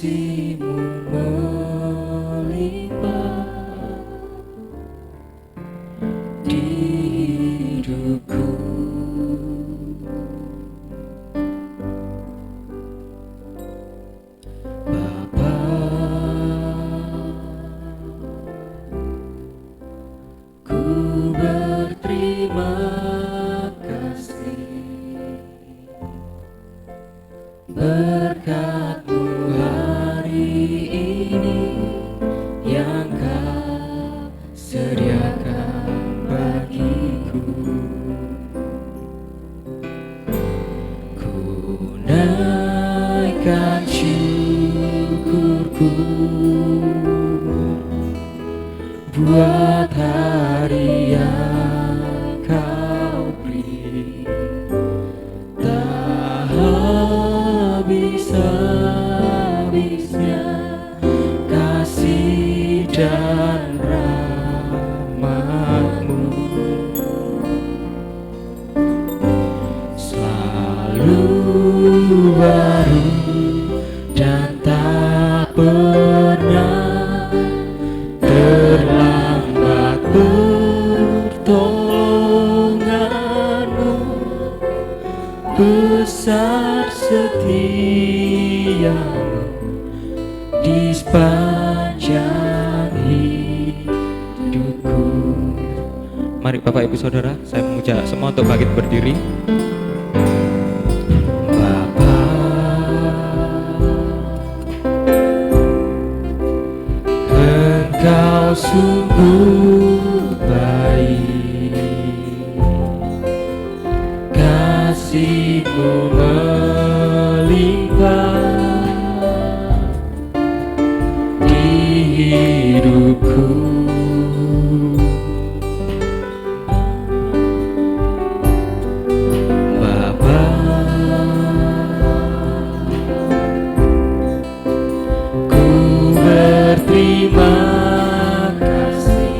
kasih-Mu melimpah di hidupku. Bapa, ku berterima kasih berkat-Mu hari ini yang Kau sediakan bagiku. Ku naikkan syukurku buat hari yang Kau beri. Tak habis-habisnya kasih dan rahmat-Mu, selalu baru dan tak pernah terlambat pertolongan-Mu. Besar setia-Mu di sepanjang hidupku. Mari Bapak Ibu Saudara, saya mengajak semua untuk bangkit berdiri. Bapa, Engkau sungguh baik, kasih-Mu melimpah di hidupku. Bapa, ku berterima kasih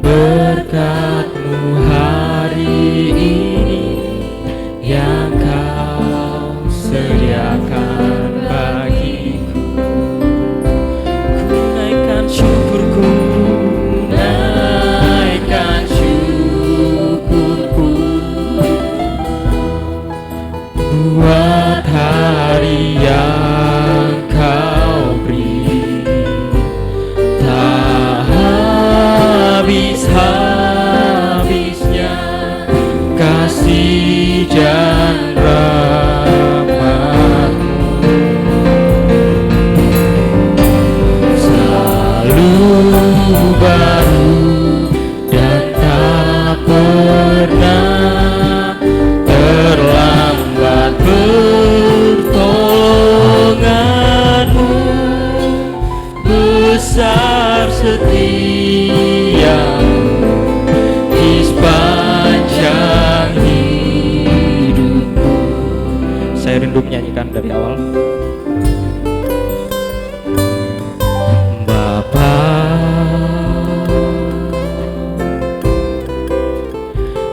berkat-Mu hari ini yang Kau sediakan bagiku. Ku naikkan syukurku, naikkan syukurku buat hari yang Kau beri. Tak habis-habisnya kasih dan rahmat-Mu, selalu baru dan tak pernah terlambat pertolongan-Mu. Besar setia-Mu di sepanjang hidupku. Saya rindu menyanyikan dari awal. Bapa,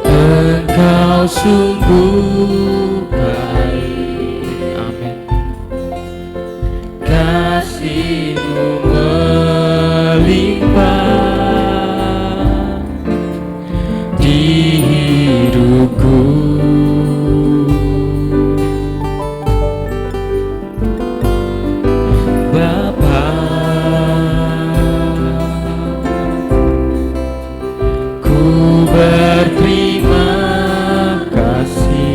Engkau sungguh baik. Amin. Kasih-Mu melimpah di hidupku. Bapa, ku berterima kasih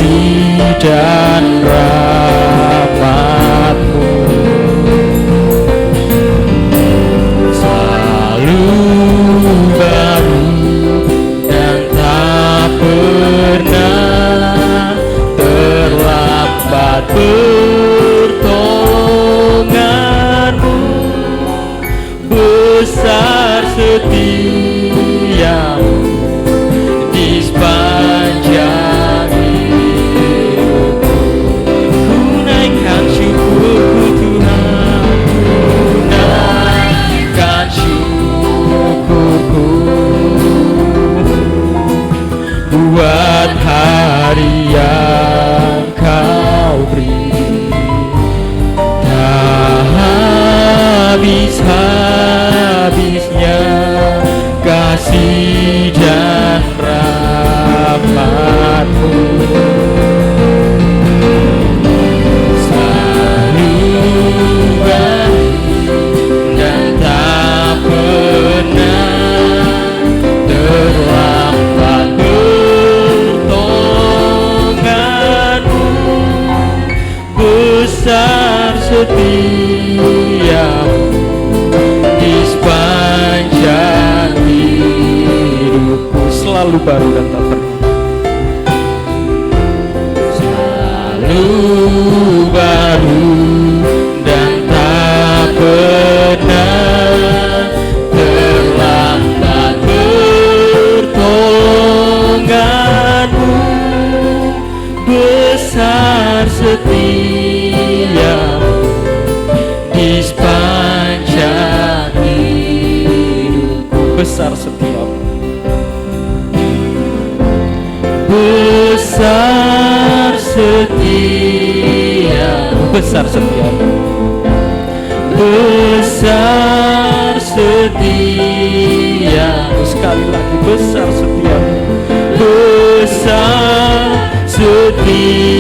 kasih dan rahmat-Mu selalu baru dan tak pernah terlambat. Pertolongan-Mu besar setia-Mu di sepanjang hidupku. Ku naikkan syukurku Tuhan, ku naikkan syukurku buat hari yang Kau beri. Tak habis-habisnya kasih dan rahmat-Mu selalu baru dan tak pernah terlambat. Pertolongan-Mu besar setia-Mu di sepanjang hidupku. Selalu baru dan tak pernah, selalu baru dan tak pernah terlambat. Pertolongan-Mu besar setia-Mu di sepanjang hidupku. Besar setia-Mu, besar setia-Mu, besar setia-Mu, besar setia-Mu. Sekali lagi, besar setia-Mu, besar setia-Mu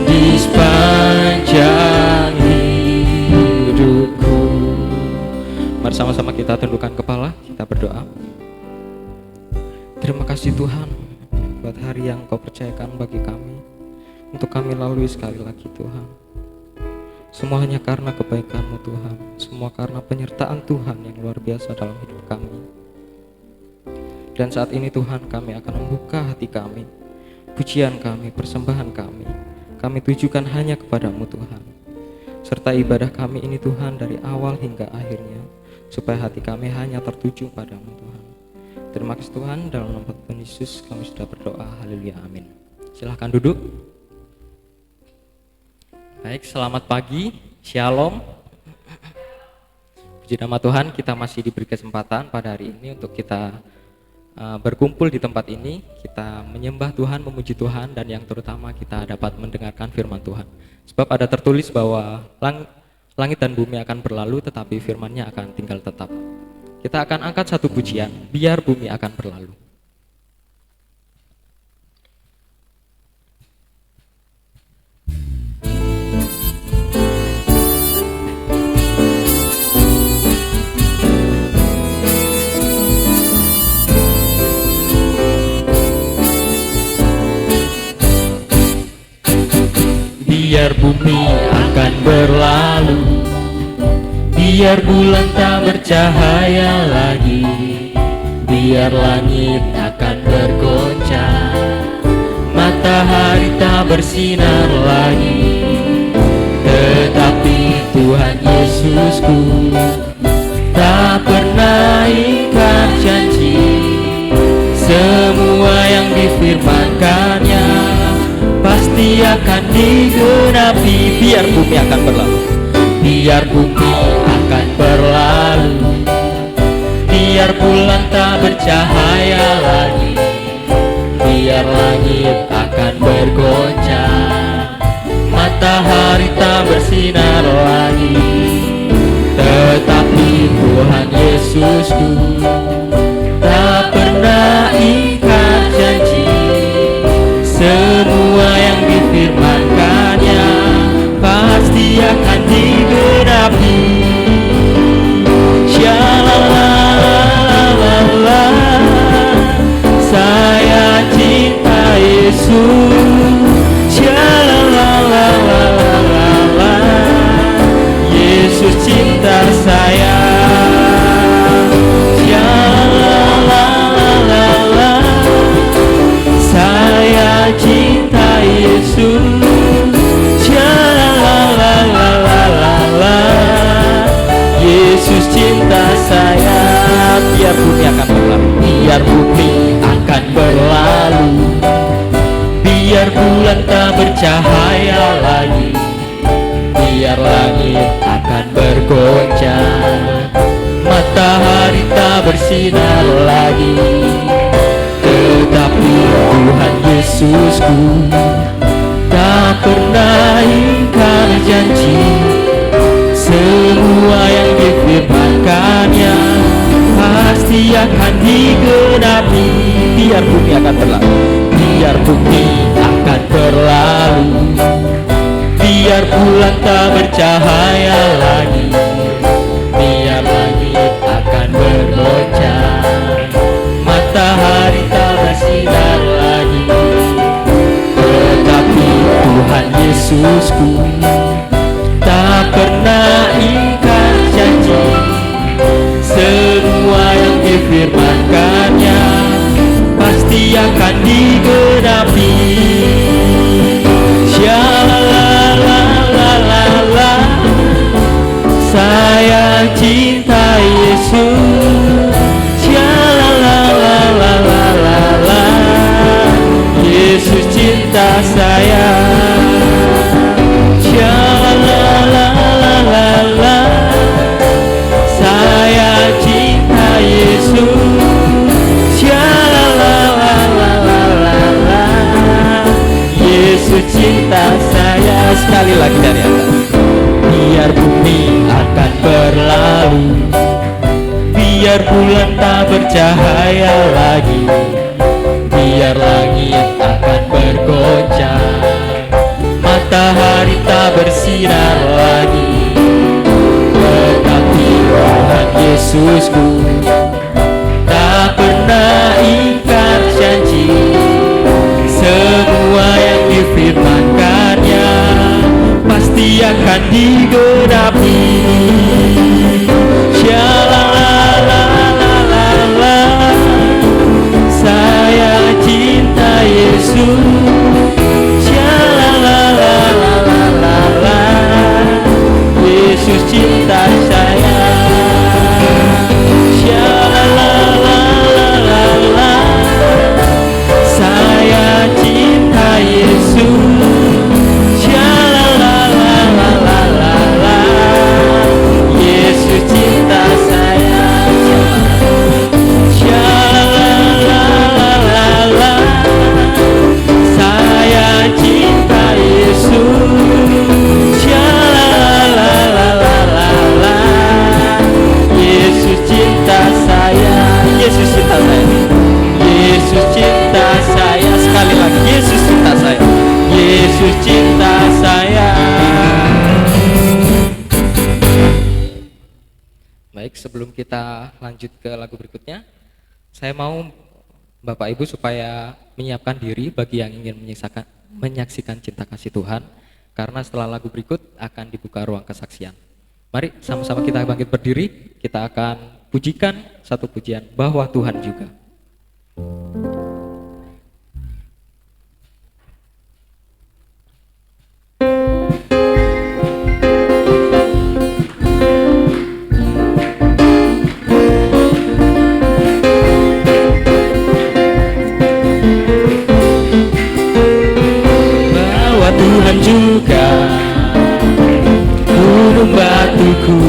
di sepanjang hidupku. Mari sama-sama kita tundukkan kepala, kita berdoa. Terima kasih Tuhan buat hari yang Kau percayakan bagi kami untuk kami lalui sekali lagi Tuhan. Semua hanya karena kebaikan-Mu Tuhan, semua karena penyertaan Tuhan yang luar biasa dalam hidup kami. Dan saat ini Tuhan, kami akan membuka hati kami, pujian kami, persembahan kami tujukan hanya kepada-Mu Tuhan. Serta ibadah kami ini Tuhan dari awal hingga akhirnya, supaya hati kami hanya tertuju pada-Mu Tuhan. Terima kasih Tuhan, dalam nama Tuhan Yesus kami sudah berdoa, haleluya, amin. Silahkan duduk. Baik, selamat pagi, shalom. Puji nama Tuhan, kita masih diberi kesempatan pada hari ini untuk kita berkumpul di tempat ini. Kita menyembah Tuhan, memuji Tuhan, dan yang terutama kita dapat mendengarkan firman Tuhan. Sebab ada tertulis bahwa langit dan bumi akan berlalu, tetapi firman-Nya akan tinggal tetap. Kita akan angkat satu pujian, biar bumi akan berlalu. Biar bumi akan berlalu, biar bulan tak bercahaya lagi, biar langit akan bergoncang, matahari tak bersinar lagi. Tetapi Tuhan Yesusku tak pernah ingkar janji, semua yang difirmankan-Nya pasti akan digenapi. Biar bumi akan berlalu, biar bumi akan berlalu, biar bulan tak bercahaya lagi, biar langit akan bergoncang, matahari tak bersinar lagi. Tetapi Tuhan Yesusku tak pernah ingkar janji, semua yang difirmankan-Nya pasti akan digenapi. Shalala, saya cinta cinta Yesus. Sha-la-la-la-la-la-la. Yesus cinta saya. Biar bumi akan berlalu, biar bumi akan berlalu, biar bulan tak bercahaya lagi, biar langit akan bergoncang, matahari tak bersinar lagi. Tetapi Tuhan Yesusku tak pernah ingkar janji. Semua yang difirmankannya pasti akan digenapi. Biar bumi akan berlalu, biar bumi akan berlalu, biar bulan tak bercahaya lagi, biar langit akan bergoncang, matahari tak bersinar lagi. Tetapi Tuhan Yesusku tak pernah ingkar janji. Semua yang difirmankannya pasti akan digenapi. Sha-la-la-la-la-la. Saya cinta Yesus. Sha-la-la-la-la-la. Yesus cinta saya. Sha-la-la-la-la-la. Saya cinta Yesus. Sha-la-la-la-la-la. Yesus cinta saya. Sekali lagi dari atas. Biar bumi akan berlalu, biar bulan tak bercahaya lagi, biar langit akan bergoncang, matahari tak bersinar lagi. Tetapi Tuhan Yesusku tak pernah ingkar janji. Semua yang difirmankannya pasti akan digenapi. Sha-la-la-la-la-la. Saya cinta Yesus. Sha-la-la-la-la-la. Yesus cinta saya. Sha-la-la-la-la-la. Saya cinta Yesus. Sha-la-la-la-la-la. Yesus cinta saya. Sha-la-la-la-la-la. Saya cinta Yesus. Sha-la-la-la-la-la. Yesus cinta saya. Yesus cinta saya. Yesus cinta saya. Sekali lagi, Yesus cinta saya. Yesus cinta saya. Baik, sebelum kita lanjut ke lagu berikutnya, saya mau Bapak Ibu supaya menyiapkan diri bagi yang ingin menyaksikan cinta kasih Tuhan, karena setelah lagu berikut akan dibuka ruang kesaksian. Mari sama-sama kita bangkit berdiri, kita akan pujikan satu pujian, bahwa Tuhan juga. Tuhan juga gunung batuku,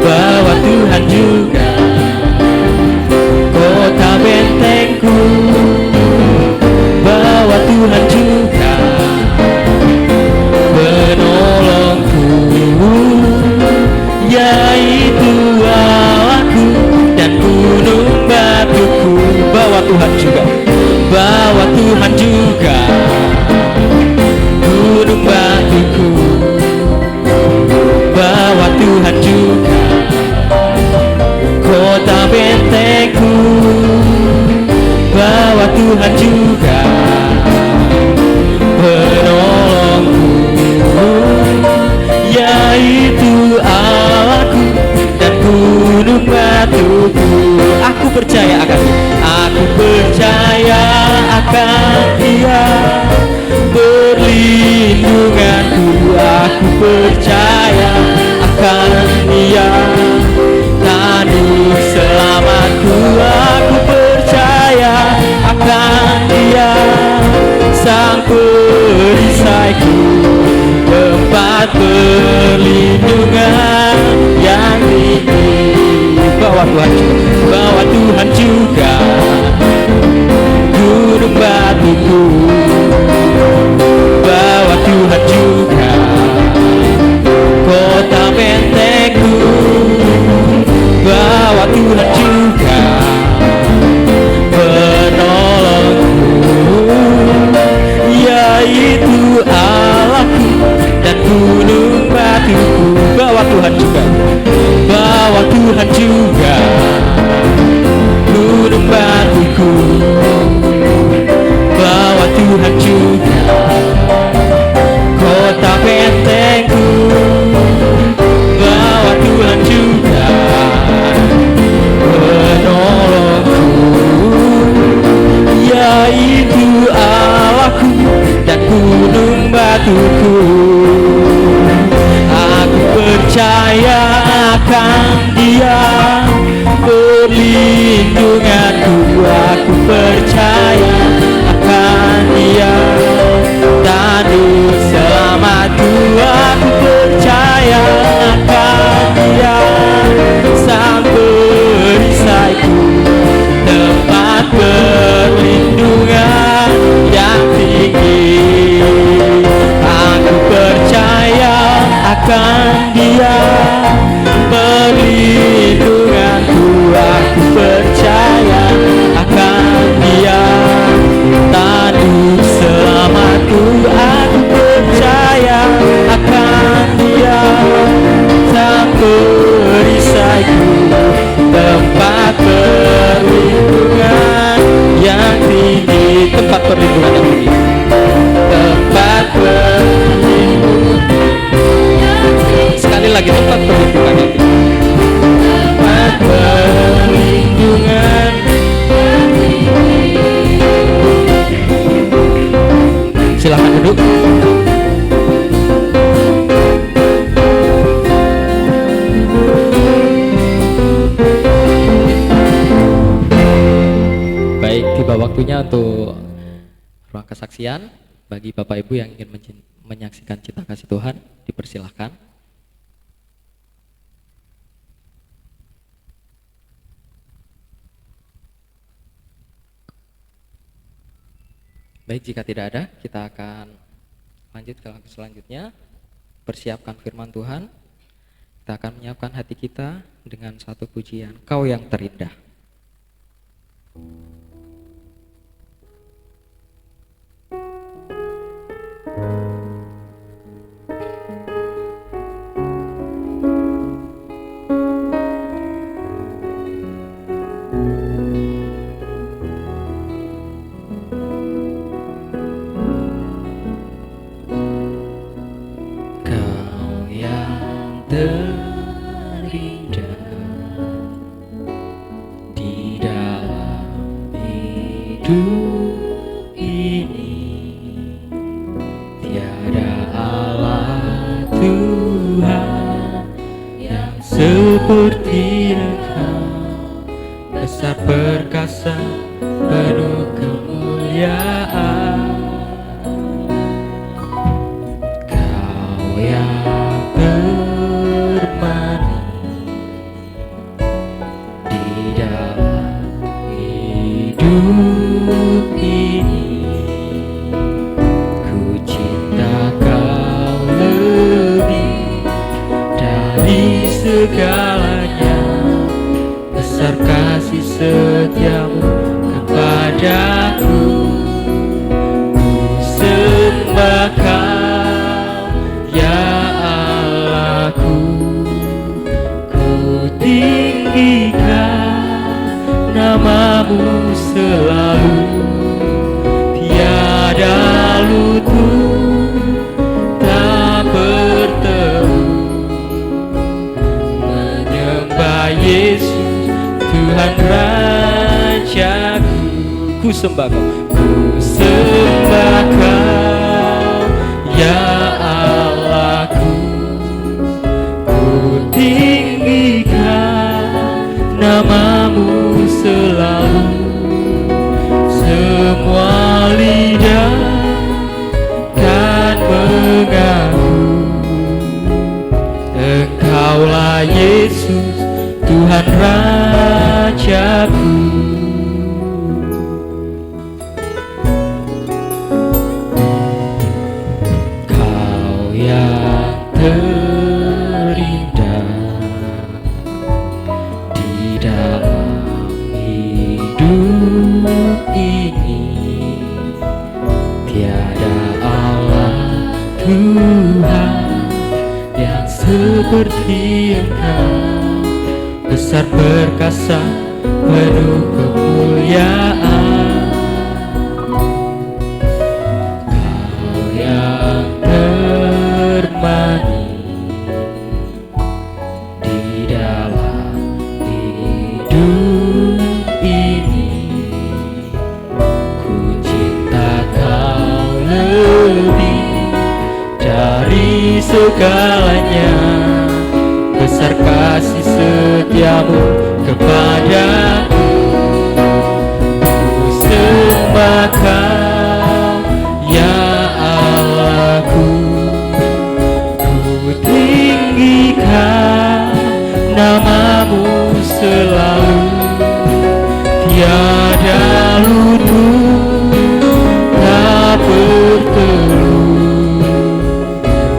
bahwa Tuhan juga kota bentengku, bahwa Tuhan juga penolongku, yaitu Allahku dan gunung batuku. Bahwa Tuhan juga, bahwa Tuhan juga gunung batuku, bahwa Tuhan juga kota bentengku, bahwa Tuhan juga penolongku, yaitu Allahku dan gunung batuku. Aku percaya akan Sang perisaiku, tempat perlindungan yang tinggi. Bawa Tuhan juga gunung batuku, bawa Tuhan juga kota bentengku, bawa Tuhan juga penolongku, yaitu Allahku dan gunung batuku. Bawa Tuhan juga, bawa Tuhan juga gunung batuku, bawa Tuhan juga kota bentengku, bawa Tuhan juga penolongku, yaitu Allahku dan gunung batuku. Aku percaya akan Dia, perlindunganku. Aku percaya akan Dia, tanduk selamatku. Aku percaya akan Dia, sang perisaiku, tempat perlindungan yang tinggi. Aku percaya akan Dia, perlindunganku. Aku percaya akan Dia, tanduk selamatku. Aku percaya akan Dia, sang perisaiku, tempat perlindungan yang tinggi. Tempat perlindungan yang tinggi, tempat perlindungan yang tinggi. Sekali lagi, tempat perlindungan yang tinggi, tempat perlindungan yang tinggi. Silakan duduk. Baik, tiba waktunya untuk ruang kesaksian. Bagi Bapak Ibu yang ingin menyaksikan cita kasih Tuhan, dipersilahkan. Baik, jika tidak ada, kita akan lanjut ke langkah selanjutnya. Persiapkan firman Tuhan. Kita akan menyiapkan hati kita dengan satu pujian, Kau yang terindah. Seperti Engkau, besar perkasa, penuh kemuliaan. Kau yang bermani di dalam hidup ini, ku cinta Kau lebih dari segalanya. Besar kasih setiamu kepadaku, ku sembah Kau ya Allahku, ku tinggikan namamu selalu. Tiada lutut tak berteru Yesus, Tuhan Rajaku. Ku sembah Kau, ku sembah Kau ya Allahku, ku tinggikan namamu selalu. Semua lidah Rajaku. Kau yang terindah di dalam hidup ini, tiada Allah Tuhan yang seperti Engkau, besar perkasa penuh kemuliaan. Kau yang termani di dalam hidup ini, ku cinta Kau lebih dari segalanya, besar kasih setiamu kepadaku. Ku sembah Kau ya Allahku, ku tinggikan namamu selalu, tiada lutut tak bertelut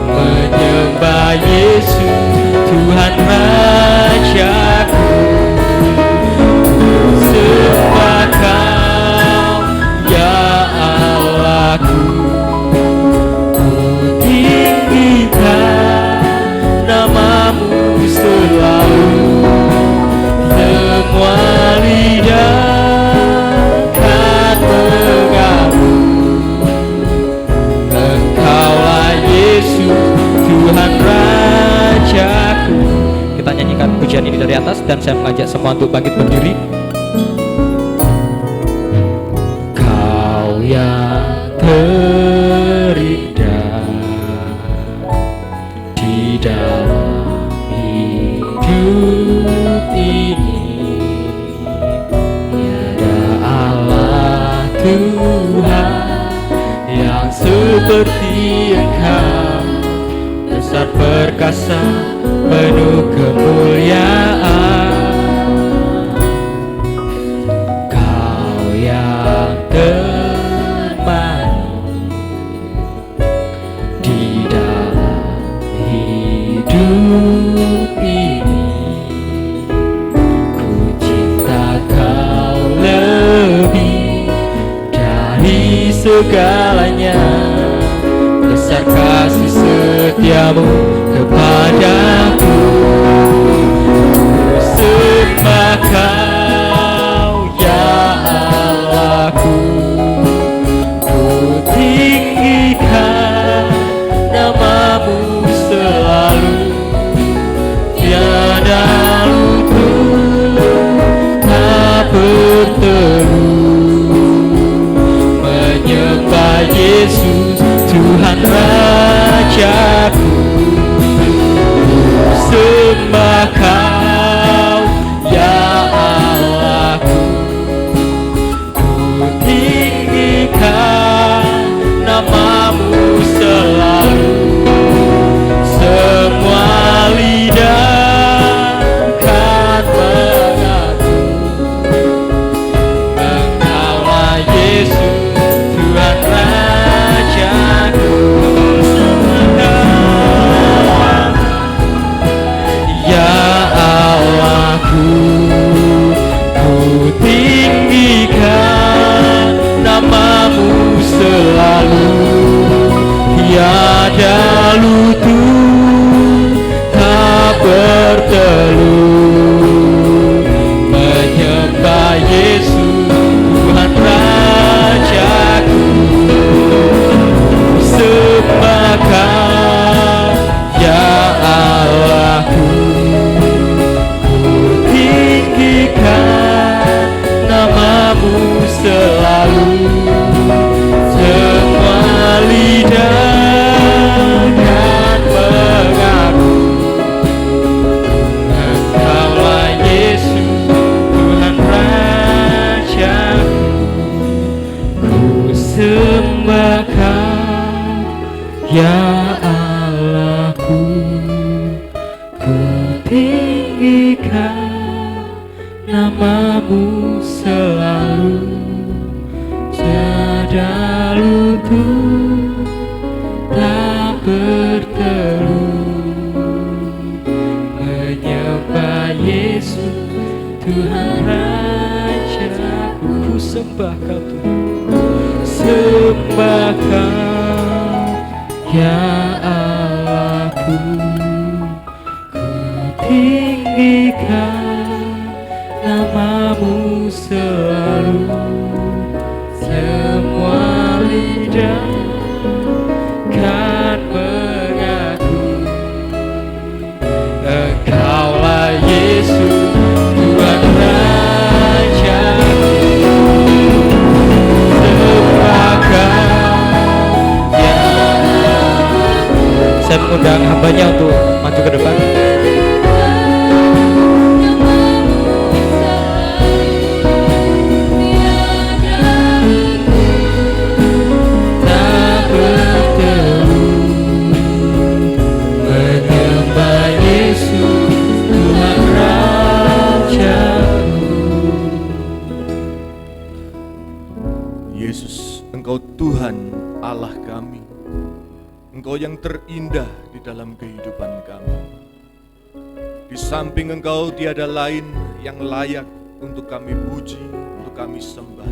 menyembah Yesus Tuhan Rajaku. Sembah Kau ya Allahku, ku tinggikan namamu selalu, semua lidah kan mengaku Engkaulah Yesus Tuhan Rajaku. Kita nyanyikan pujian ini dari atas dan saya mengajak semua untuk bangkit berdiri. Kau yang terindah di dalam hidup ini, tiada Allah Tuhan yang seperti Engkau, besar perkasa penuh kemuliaan. Kau yang termani di dalam hidup ini, ku cinta Kau lebih dari segalanya, besar kasih setiamu kepadaku. Ku sembah Kau ya Allahku, ku tinggikan namamu selalu, tiada lutut tak bertelut menyembah Yesus Tuhan Rajaku. Sembah Kau ya Allahku, ku tinggikan namamu selalu, semua lidah kan mengaku Engkaulah Yesus Tuhan Rajaku. Ya Allahku, ku tinggikan namamu selalu, tiada lutut tak bertelut menyembah Yesus Tuhan Rajaku. Sembah Kau ya Allahku, ku tinggikan namamu selalu, semua lidah kan mengaku Engkaulah Yesus Tuhan Rajaku. Ku sembah Kau ya Allahku, ku tinggikan untuk tak berteru menyembah Yesus Tuhan Rajaku. Ku sembah Kau Tuhan, sembah Kau ya Allahku. Ku tinggikan namamu selalu, semua lidah kan mengakui Engkaulah Yesus Tuhan Rajaku. Sembah Kau ya Allahku. Saya mengundang hambanya untuk maju ke depan. Engkau Tuhan Allah kami, Engkau yang terindah di dalam kehidupan kami. Di samping Engkau tiada lain yang layak untuk kami puji, untuk kami sembah.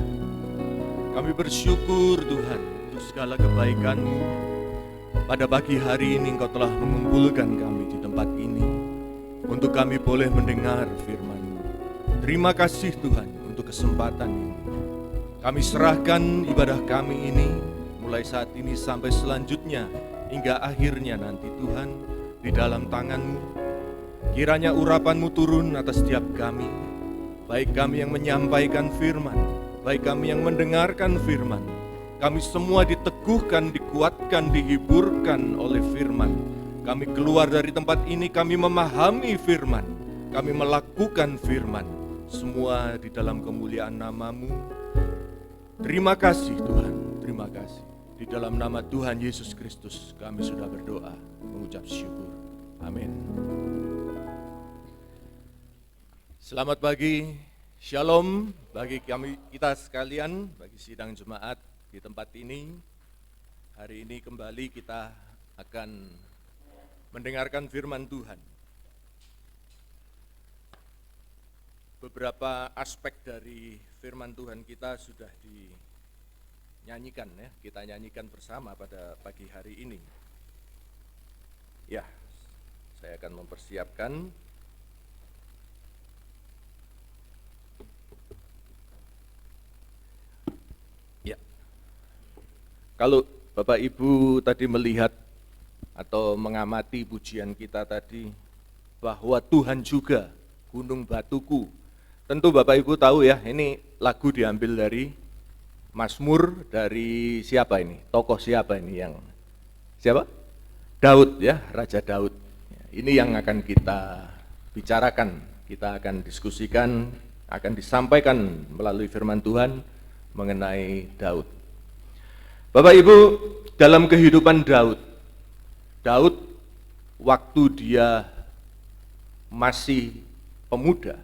Kami bersyukur Tuhan untuk segala kebaikan-Mu. Pada pagi hari ini Engkau telah mengumpulkan kami di tempat ini untuk kami boleh mendengar firman-Mu. Terima kasih Tuhan untuk kesempatan ini. Kami serahkan ibadah kami ini mulai saat ini sampai selanjutnya hingga akhirnya nanti Tuhan di dalam tangan-Mu. Kiranya urapan-Mu turun atas setiap kami, baik kami yang menyampaikan firman, baik kami yang mendengarkan firman. Kami semua diteguhkan, dikuatkan, dihiburkan oleh firman. Kami keluar dari tempat ini, kami memahami firman, kami melakukan firman, semua di dalam kemuliaan nama-Mu. Terima kasih Tuhan, terima kasih. Di dalam nama Tuhan Yesus Kristus kami sudah berdoa, mengucap syukur. Amin. Selamat pagi, shalom bagi kita sekalian, bagi sidang jemaat di tempat ini. Hari ini kembali kita akan mendengarkan firman Tuhan. Beberapa aspek dari firman Tuhan kita sudah dinyanyikan ya, kita nyanyikan bersama pada pagi hari ini. Ya, saya akan mempersiapkan. Ya, kalau Bapak Ibu tadi melihat atau mengamati pujian kita tadi, bahwa Tuhan juga gunung batuku. Tentu Bapak Ibu tahu ya, ini lagu diambil dari Mazmur dari siapa ini? Tokoh siapa ini yang siapa? Daud ya, Raja Daud. Ini yang akan kita bicarakan, kita akan diskusikan, akan disampaikan melalui firman Tuhan mengenai Daud. Bapak Ibu, dalam kehidupan Daud waktu dia masih pemuda,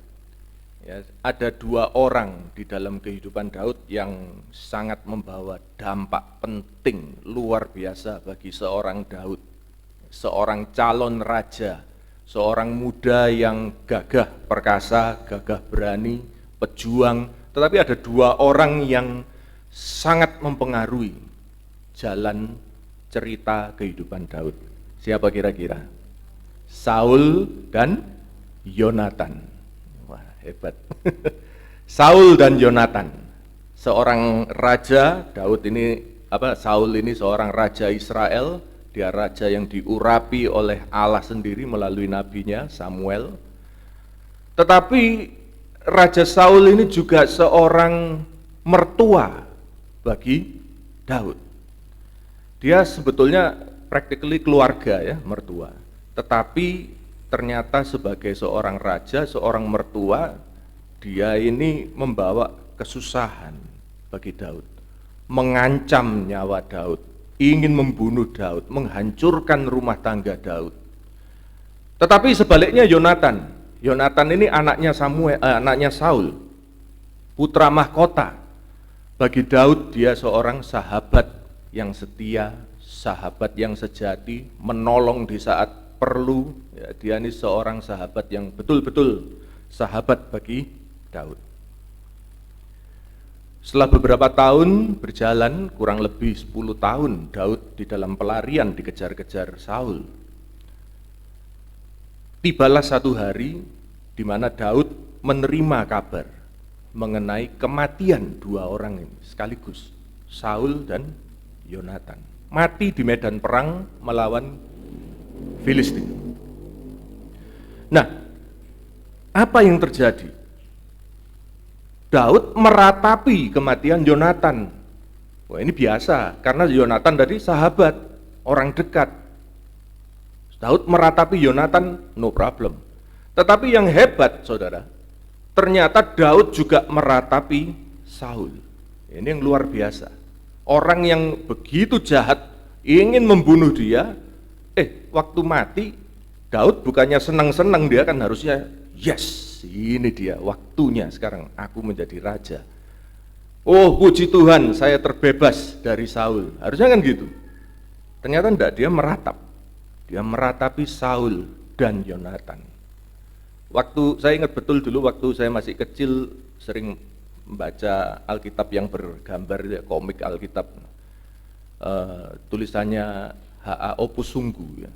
ya, ada dua orang di dalam kehidupan Daud yang sangat membawa dampak penting luar biasa bagi seorang Daud, seorang calon raja, seorang muda yang gagah perkasa, gagah berani, pejuang. Tetapi ada dua orang yang sangat mempengaruhi jalan cerita kehidupan Daud. Siapa kira-kira? Saul dan Yonatan. Hebat. Saul dan Yonatan, seorang raja. Saul ini seorang raja Israel, dia raja yang diurapi oleh Allah sendiri melalui nabinya Samuel. Tetapi Raja Saul ini juga seorang mertua bagi Daud. Dia sebetulnya practically keluarga ya, mertua. Tetapi ternyata sebagai seorang raja, seorang mertua, dia ini membawa kesusahan bagi Daud, mengancam nyawa Daud, ingin membunuh Daud, menghancurkan rumah tangga Daud. Tetapi sebaliknya Yonatan ini anaknya Saul, putra mahkota. Bagi Daud dia seorang sahabat yang setia, sahabat yang sejati, menolong di saat perlu. Ya, dia ini seorang sahabat yang betul-betul sahabat bagi Daud. Setelah beberapa tahun berjalan, kurang lebih 10 tahun, Daud di dalam pelarian dikejar-kejar Saul. Tibalah satu hari di mana Daud menerima kabar mengenai kematian dua orang ini sekaligus, Saul dan Yonatan. Mati di medan perang melawan Filistin. Nah, apa yang terjadi? Daud meratapi kematian Yonatan. Wah, ini biasa, karena Yonatan tadi sahabat, orang dekat. Daud meratapi Yonatan, no problem. Tetapi yang hebat, saudara, ternyata Daud juga meratapi Saul. Ini yang luar biasa. Orang yang begitu jahat, ingin membunuh dia, waktu mati, Daud bukannya senang-senang, dia kan harusnya, yes, ini dia waktunya sekarang aku menjadi raja. Oh, puji Tuhan, saya terbebas dari Saul. Harusnya kan gitu. Ternyata enggak, dia meratap. Dia meratapi Saul dan Yonatan. Waktu saya ingat betul dulu waktu saya masih kecil sering membaca Alkitab yang bergambar komik Alkitab, tulisannya H.A. Opus Sunggu ya.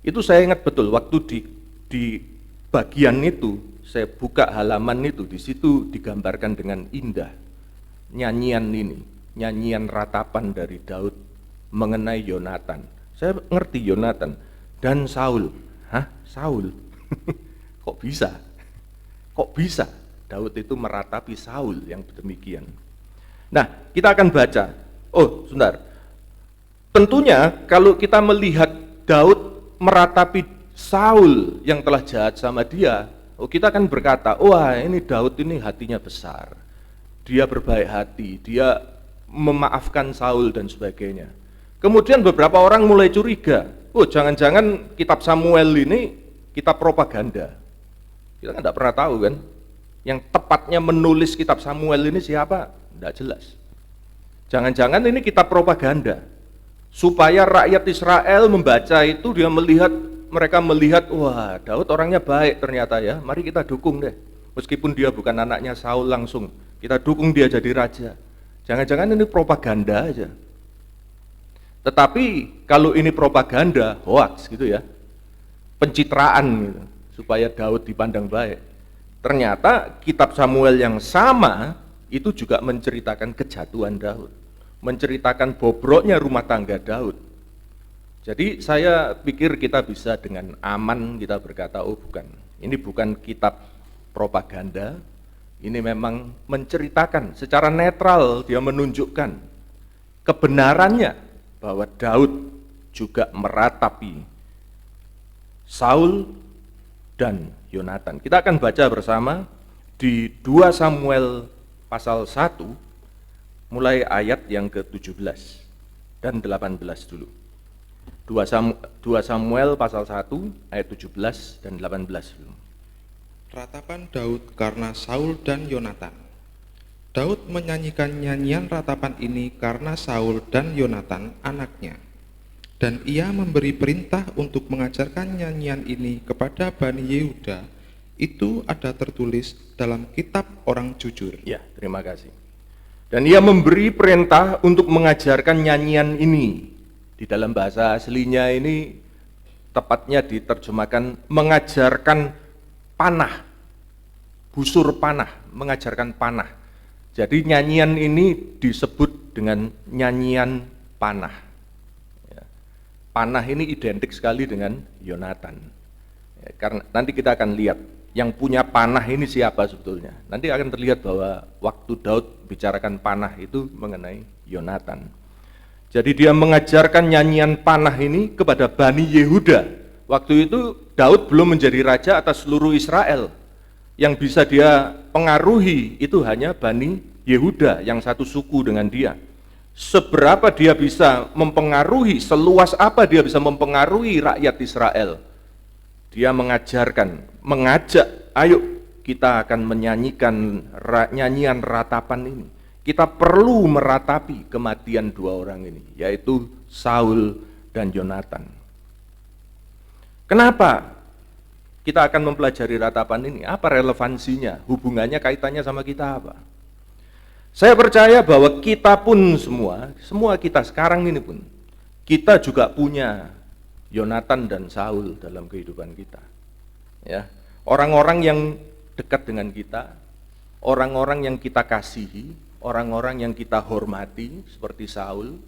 Itu saya ingat betul waktu di bagian itu saya buka halaman itu, di situ digambarkan dengan indah nyanyian ini, nyanyian ratapan dari Daud mengenai Yonatan. Saya ngerti Yonatan dan Saul. Hah? Saul? Kok bisa? Kok bisa Daud itu meratapi Saul yang demikian? Nah, kita akan baca. Oh, sebentar. Tentunya kalau kita melihat Daud meratapi Saul yang telah jahat sama dia, kita akan berkata, wah ini Daud ini hatinya besar. Dia berbaik hati, dia memaafkan Saul dan sebagainya. Kemudian beberapa orang mulai curiga, jangan-jangan kitab Samuel ini kitab propaganda. Kita kan tidak pernah tahu kan, yang tepatnya menulis kitab Samuel ini siapa, tidak jelas. Jangan-jangan ini kitab propaganda, supaya rakyat Israel membaca itu, mereka melihat, wah Daud orangnya baik ternyata ya, mari kita dukung deh. Meskipun dia bukan anaknya Saul langsung, kita dukung dia jadi raja. Jangan-jangan ini propaganda aja. Tetapi kalau ini propaganda, hoax gitu ya, pencitraan gitu, supaya Daud dipandang baik. Ternyata kitab Samuel yang sama itu juga menceritakan kejatuhan Daud, menceritakan bobroknya rumah tangga Daud. Jadi saya pikir kita bisa dengan aman kita berkata, oh bukan, ini bukan kitab propaganda, ini memang menceritakan secara netral, dia menunjukkan kebenarannya bahwa Daud juga meratapi Saul dan Yonatan. Kita akan baca bersama di 2 Samuel pasal 1 mulai ayat yang ke-17 dan 18 dulu. 2 Samuel pasal 1 ayat 17 dan 18 dulu. Ratapan Daud karena Saul dan Yonatan. Daud menyanyikan nyanyian ratapan ini karena Saul dan Yonatan anaknya. Dan ia memberi perintah untuk mengajarkan nyanyian ini kepada Bani Yehuda. Itu ada tertulis dalam kitab orang jujur. Ya, terima kasih. Dan ia memberi perintah untuk mengajarkan nyanyian ini. Di dalam bahasa aslinya ini tepatnya diterjemahkan mengajarkan panah, busur panah, mengajarkan panah. Jadi nyanyian ini disebut dengan nyanyian panah. Ya. Panah ini identik sekali dengan Yonatan. Ya, karena nanti kita akan lihat yang punya panah ini siapa sebetulnya. Nanti akan terlihat bahwa waktu Daud bicarakan panah itu mengenai Yonatan. Jadi dia mengajarkan nyanyian panah ini kepada Bani Yehuda. Waktu itu Daud belum menjadi raja atas seluruh Israel. Yang bisa dia pengaruhi itu hanya Bani Yehuda yang satu suku dengan dia. Seberapa dia bisa mempengaruhi, seluas apa dia bisa mempengaruhi rakyat Israel. Dia mengajarkan, mengajak, ayo kita akan menyanyikan nyanyian ratapan ini. kita perlu meratapi kematian dua orang ini, yaitu Saul dan Yonatan. Kenapa kita akan mempelajari ratapan ini? Apa relevansinya? Hubungannya, kaitannya sama kita apa? Saya percaya bahwa kita pun semua kita sekarang ini pun, kita juga punya Yonatan dan Saul dalam kehidupan kita. Ya, orang-orang yang dekat dengan kita, orang-orang yang kita kasihi, orang-orang yang kita hormati seperti Saul,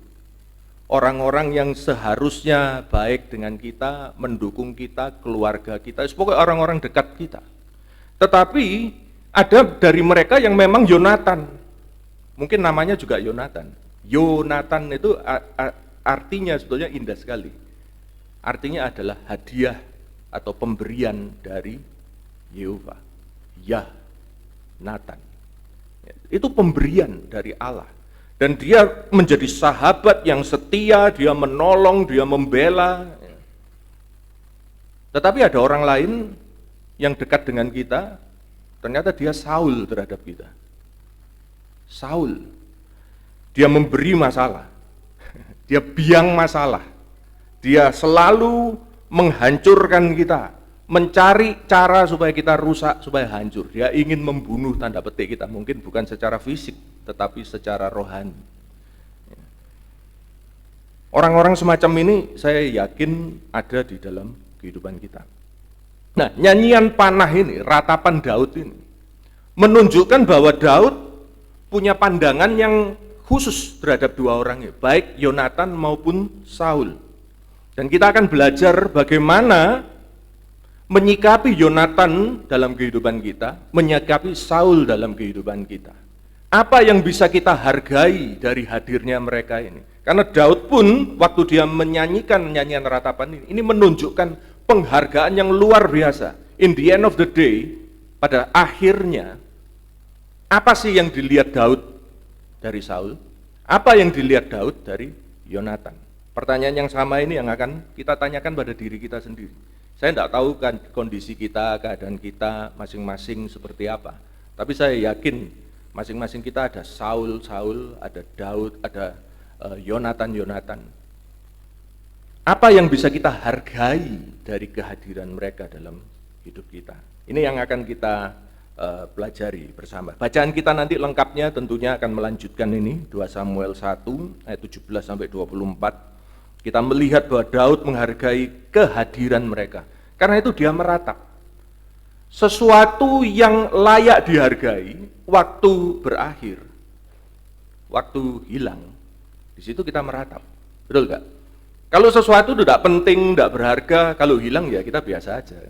orang-orang yang seharusnya baik dengan kita, mendukung kita, keluarga kita, pokoknya orang-orang dekat kita. Tetapi ada dari mereka yang memang Yonatan, mungkin namanya juga Yonatan. Yonatan itu artinya sebetulnya indah sekali. Artinya adalah hadiah atau pemberian dari Yehova, Natan. Itu pemberian dari Allah. Dan dia menjadi sahabat yang setia, dia menolong, dia membela. Tetapi ada orang lain yang dekat dengan kita, ternyata dia Saul terhadap kita. Saul, dia memberi masalah, dia biang masalah, dia selalu menghancurkan kita, mencari cara supaya kita rusak, supaya hancur. Dia ingin membunuh, tanda petik, kita, mungkin bukan secara fisik, tetapi secara rohani. Orang-orang semacam ini saya yakin ada di dalam kehidupan kita. Nah, nyanyian panah ini, ratapan Daud ini, menunjukkan bahwa Daud punya pandangan yang khusus terhadap dua orang ini, baik Yonatan maupun Saul. Dan kita akan belajar bagaimana menyikapi Yonatan dalam kehidupan kita, menyikapi Saul dalam kehidupan kita. Apa yang bisa kita hargai dari hadirnya mereka ini? Karena Daud pun waktu dia menyanyikan nyanyian ratapan ini menunjukkan penghargaan yang luar biasa. In the end of the day, pada akhirnya, apa sih yang dilihat Daud dari Saul? Apa yang dilihat Daud dari Yonatan? Pertanyaan yang sama ini yang akan kita tanyakan pada diri kita sendiri. Saya tidak tahu kan kondisi kita, keadaan kita masing-masing seperti apa. Tapi saya yakin masing-masing kita ada Saul, ada Daud, ada Yonatan. Apa yang bisa kita hargai dari kehadiran mereka dalam hidup kita? Ini yang akan kita pelajari bersama. Bacaan kita nanti lengkapnya tentunya akan melanjutkan ini, 2 Samuel 1 ayat 17 sampai 24. Kita melihat bahwa Daud menghargai kehadiran mereka. Karena itu dia meratap. Sesuatu yang layak dihargai, waktu berakhir, waktu hilang, di situ kita meratap. Betul nggak? Kalau sesuatu itu tidak penting, tidak berharga, kalau hilang ya kita biasa aja.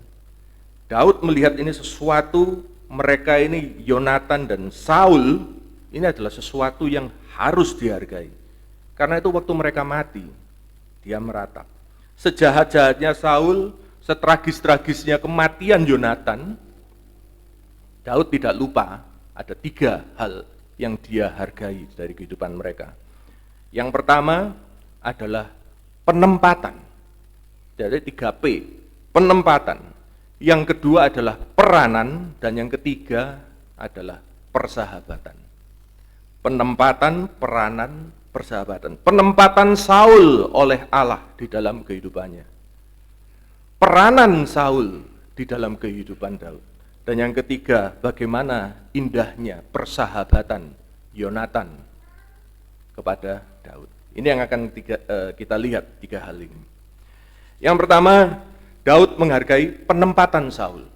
Daud melihat ini sesuatu, mereka ini Yonatan dan Saul, ini adalah sesuatu yang harus dihargai. Karena itu waktu mereka mati, dia meratap. Sejahat-jahatnya Saul, setragis-tragisnya kematian Yonatan, Daud tidak lupa ada 3 hal yang dia hargai dari kehidupan mereka. Yang pertama adalah penempatan, dari 3P, penempatan. Yang kedua adalah peranan, dan yang ketiga adalah persahabatan. Penempatan, peranan, persahabatan. Penempatan Saul oleh Allah di dalam kehidupannya. Peranan Saul di dalam kehidupan Daud. Dan yang ketiga, bagaimana indahnya persahabatan Yonatan kepada Daud. Ini yang akan kita lihat 3 hal ini. Yang pertama, Daud menghargai penempatan Saul.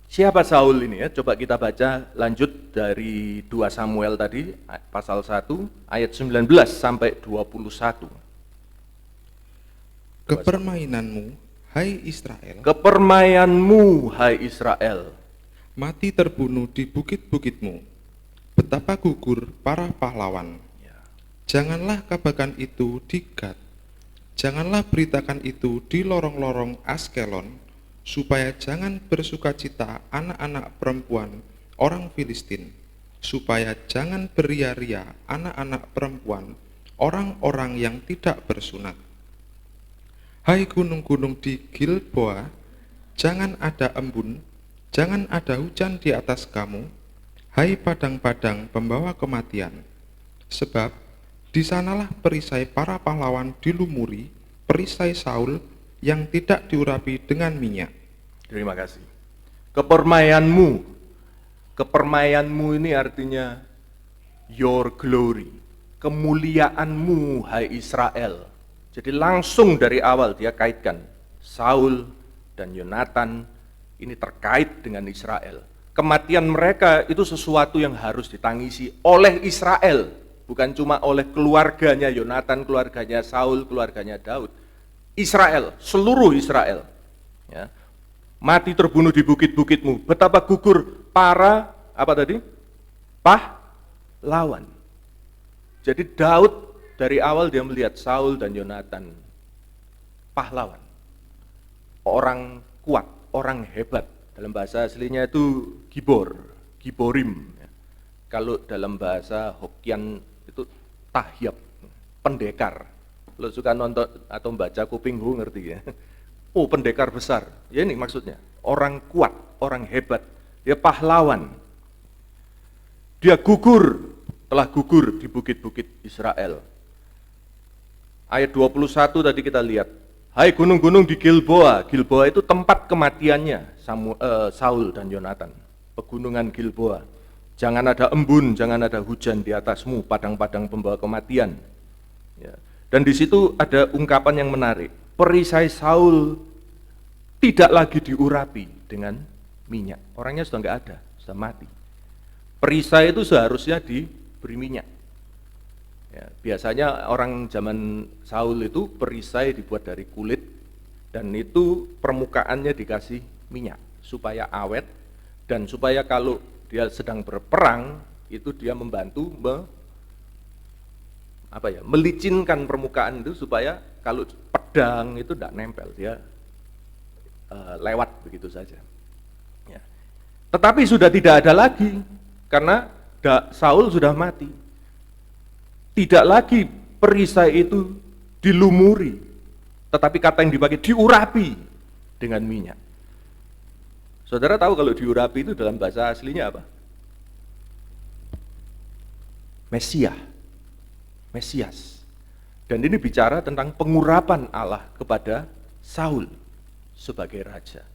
Siapa Saul ini ya? Coba kita baca lanjut dari 2 Samuel tadi, pasal 1, ayat 19 sampai 21. Kepermainanmu, hai Israel, Kepermainanmu, hai Israel, mati terbunuh di bukit-bukitmu. Betapa gugur para pahlawan. Janganlah kabarkan itu di Gad. Janganlah beritakan itu di lorong-lorong Askelon, supaya jangan bersukacita anak-anak perempuan orang Filistin, supaya jangan beria-ria anak-anak perempuan orang-orang yang tidak bersunat. Hai gunung-gunung di Gilboa, jangan ada embun, jangan ada hujan di atas kamu. hai padang-padang pembawa kematian, sebab di sanalah perisai para pahlawan dilumuri, perisai Saul yang tidak diurapi dengan minyak. Terima kasih. Kepermayanmu ini artinya your glory, kemuliaanmu hai Israel. Jadi langsung dari awal dia kaitkan Saul dan Yonatan ini terkait dengan Israel. Kematian mereka itu sesuatu yang harus ditangisi oleh Israel, bukan cuma oleh keluarganya Yonatan, keluarganya Saul, keluarganya Daud. Israel, seluruh Israel. Ya. Mati terbunuh di bukit-bukitmu. Betapa gugur para, pahlawan. Jadi Daud dari awal dia melihat Saul dan Yonatan pahlawan. Orang kuat, orang hebat. Dalam bahasa aslinya itu giborim. Kalau dalam bahasa Hokkien itu tahyap, pendekar. Kalau suka nonton atau membaca Kuping Hu ngerti ya. Oh, pendekar besar. Ya ini maksudnya. Orang kuat, orang hebat. Dia pahlawan. Dia telah gugur di bukit-bukit Israel. Ayat 21 tadi kita lihat. Hai gunung-gunung di Gilboa. Gilboa itu tempat kematiannya Saul dan Yonatan. Pegunungan Gilboa. Jangan ada embun, jangan ada hujan di atasmu, padang-padang pembawa kematian. Ya. Dan di situ ada ungkapan yang menarik. Perisai Saul tidak lagi diurapi dengan minyak. Orangnya sudah nggak ada, sudah mati. Perisai itu seharusnya diberi minyak. Ya, biasanya orang zaman Saul itu perisai dibuat dari kulit dan itu permukaannya dikasih minyak supaya awet dan supaya kalau dia sedang berperang itu dia membantu melicinkan permukaan itu supaya kalau pedang itu tidak nempel, dia lewat begitu saja. Ya. Tetapi sudah tidak ada lagi karena Saul sudah mati. Tidak lagi perisai itu dilumuri, tetapi kata yang dipakai diurapi dengan minyak. Saudara tahu kalau diurapi itu dalam bahasa aslinya apa? Mesias. Dan ini bicara tentang pengurapan Allah kepada Saul sebagai raja.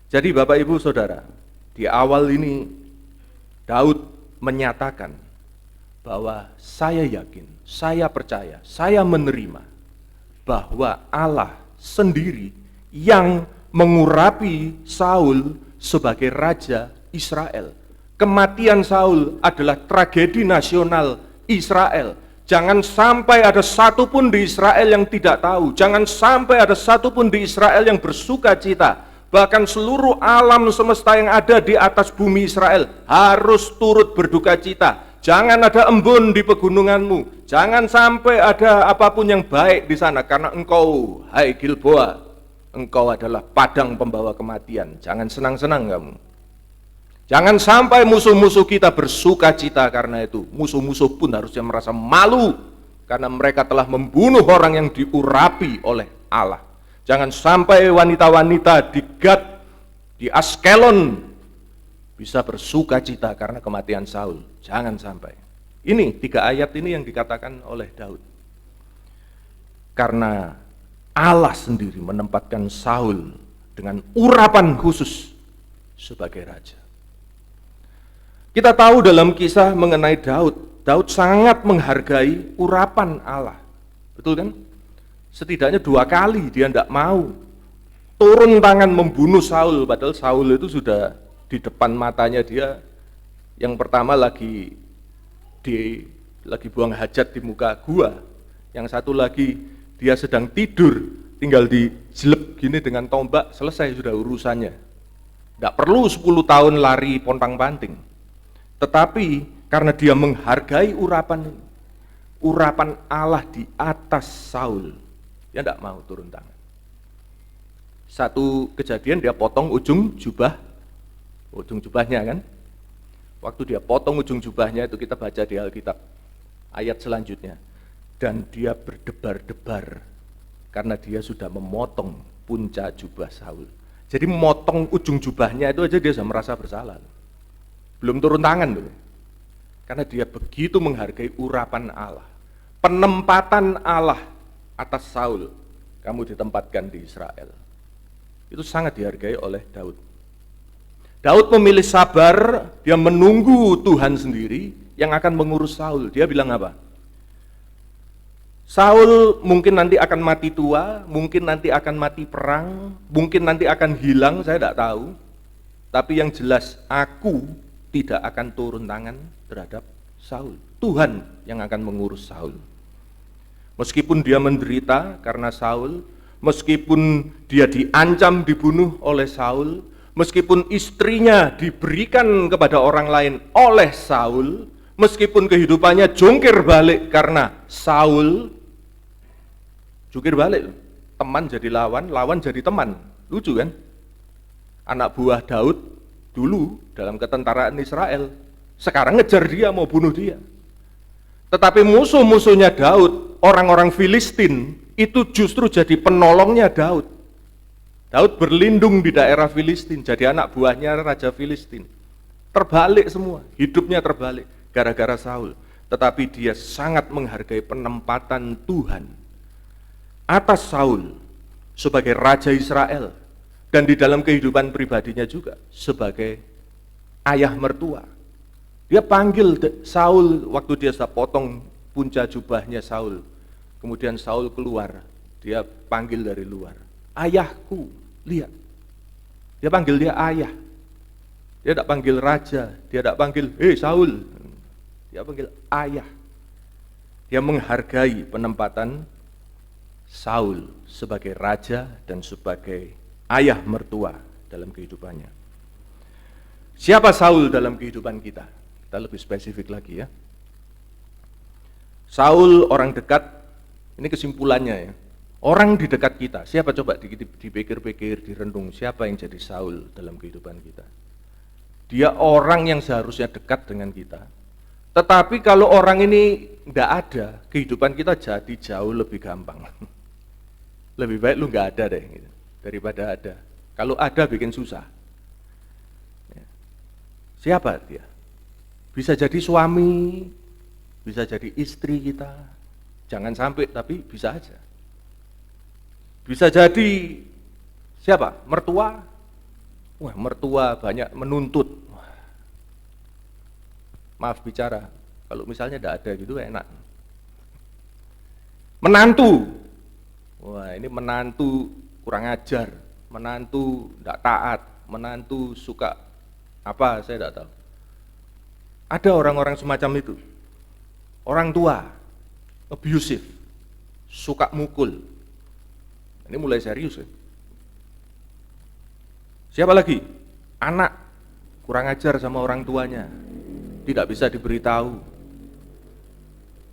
Jadi Bapak Ibu Saudara, di awal ini Daud menyatakan bahwa saya yakin, saya percaya, saya menerima bahwa Allah sendiri yang mengurapi Saul sebagai raja Israel. Kematian Saul adalah tragedi nasional Israel. Jangan sampai ada satupun di Israel yang tidak tahu. Jangan sampai ada satupun di Israel yang bersuka cita. Bahkan seluruh alam semesta yang ada di atas bumi Israel harus turut berduka cita. Jangan ada embun di pegununganmu. Jangan sampai ada apapun yang baik di sana. Karena engkau, hai Gilboa, engkau adalah padang pembawa kematian. Jangan senang-senang kamu. Jangan sampai musuh-musuh kita bersuka cita karena itu. Musuh-musuh pun harusnya merasa malu. Karena mereka telah membunuh orang yang diurapi oleh Allah. Jangan sampai wanita-wanita di Gad, di Askelon, bisa bersuka cita karena kematian Saul. Jangan sampai. Ini 3 ayat ini yang dikatakan oleh Daud. Karena Allah sendiri menempatkan Saul dengan urapan khusus sebagai raja. Kita tahu dalam kisah mengenai Daud sangat menghargai urapan Allah. Betul kan? Setidaknya 2 kali dia tidak mau turun tangan membunuh Saul, padahal Saul itu sudah di depan matanya dia. Yang pertama lagi buang hajat di muka gua, yang satu lagi dia sedang tidur, tinggal dijelep gini dengan tombak, selesai sudah urusannya. Tidak perlu 10 tahun lari pontang-panting. Tetapi karena dia menghargai urapan Allah di atas Saul, dia tidak mau turun tangan. Satu kejadian dia potong ujung jubahnya kan. Waktu dia potong ujung jubahnya itu kita baca di Alkitab ayat selanjutnya. Dan dia berdebar-debar karena dia sudah memotong punca jubah Saul. Jadi memotong ujung jubahnya itu aja dia sudah merasa bersalah. Belum turun tangan tuh. Karena dia begitu menghargai urapan Allah. Penempatan Allah atas Saul, kamu ditempatkan di Israel. Itu sangat dihargai oleh Daud. Daud memilih sabar, dia menunggu Tuhan sendiri yang akan mengurus Saul. Dia bilang apa? Saul mungkin nanti akan mati tua, mungkin nanti akan mati perang, mungkin nanti akan hilang, saya tidak tahu. Tapi yang jelas, aku tidak akan turun tangan terhadap Saul. Tuhan yang akan mengurus Saul. Meskipun dia menderita karena Saul, meskipun dia diancam dibunuh oleh Saul, meskipun istrinya diberikan kepada orang lain oleh Saul, meskipun kehidupannya jungkir balik karena Saul, jungkir balik, teman jadi lawan, lawan jadi teman, lucu kan? Anak buah Daud dulu dalam ketentaraan Israel, sekarang ngejar dia, mau bunuh dia. Tetapi musuh-musuhnya Daud, orang-orang Filistin, itu justru jadi penolongnya Daud. Daud berlindung di daerah Filistin, jadi anak buahnya Raja Filistin. Terbalik semua, hidupnya terbalik gara-gara Saul. Tetapi dia sangat menghargai penempatan Tuhan atas Saul sebagai Raja Israel, dan di dalam kehidupan pribadinya juga sebagai ayah mertua. Dia panggil Saul waktu dia sudah potong punca jubahnya Saul. Kemudian Saul keluar, dia panggil dari luar. Ayahku, lihat. Dia panggil dia ayah. Dia tidak panggil raja, dia tidak panggil, hei Saul. Dia panggil ayah. Dia menghargai penempatan Saul sebagai raja dan sebagai ayah mertua dalam kehidupannya. Siapa Saul dalam kehidupan kita? Kita lebih spesifik lagi ya. Saul orang dekat, ini kesimpulannya ya. Orang di dekat kita, siapa coba dipikir-pikir, direnung, siapa yang jadi Saul dalam kehidupan kita? Dia orang yang seharusnya dekat dengan kita. Tetapi kalau orang ini tidak ada, kehidupan kita jadi jauh lebih gampang. Lebih baik lu nggak ada deh, gitu, daripada ada. Kalau ada bikin susah. Siapa dia? Bisa jadi suami, bisa jadi istri kita. Jangan sampai, tapi bisa aja. Bisa jadi siapa? Mertua. Wah, mertua banyak menuntut. Wah. Maaf bicara, kalau misalnya tidak ada gitu enak. Menantu. Wah, ini menantu kurang ajar, menantu tidak taat, menantu suka apa, saya tidak tahu. Ada orang-orang semacam itu. Orang tua, abusive, suka mukul. Ini mulai serius ya. Siapa lagi? Anak, kurang ajar sama orang tuanya, tidak bisa diberitahu.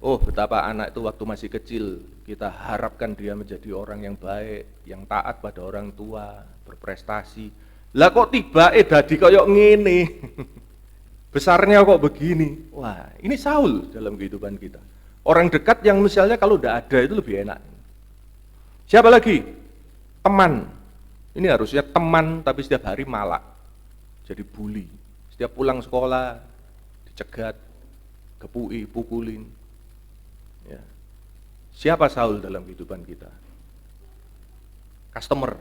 Oh, betapa anak itu waktu masih kecil, kita harapkan dia menjadi orang yang baik, yang taat pada orang tua, berprestasi. Lah kok tiba dadi koyok ngene. Besarnya kok begini. Wah, ini Saul dalam kehidupan kita. Orang dekat yang misalnya kalau tidak ada itu lebih enak. Siapa lagi? Teman. Ini harusnya teman tapi setiap hari malak. Jadi bully. Setiap pulang sekolah dicegat, kepui, pukulin. Ya. Siapa Saul dalam kehidupan kita? Customer.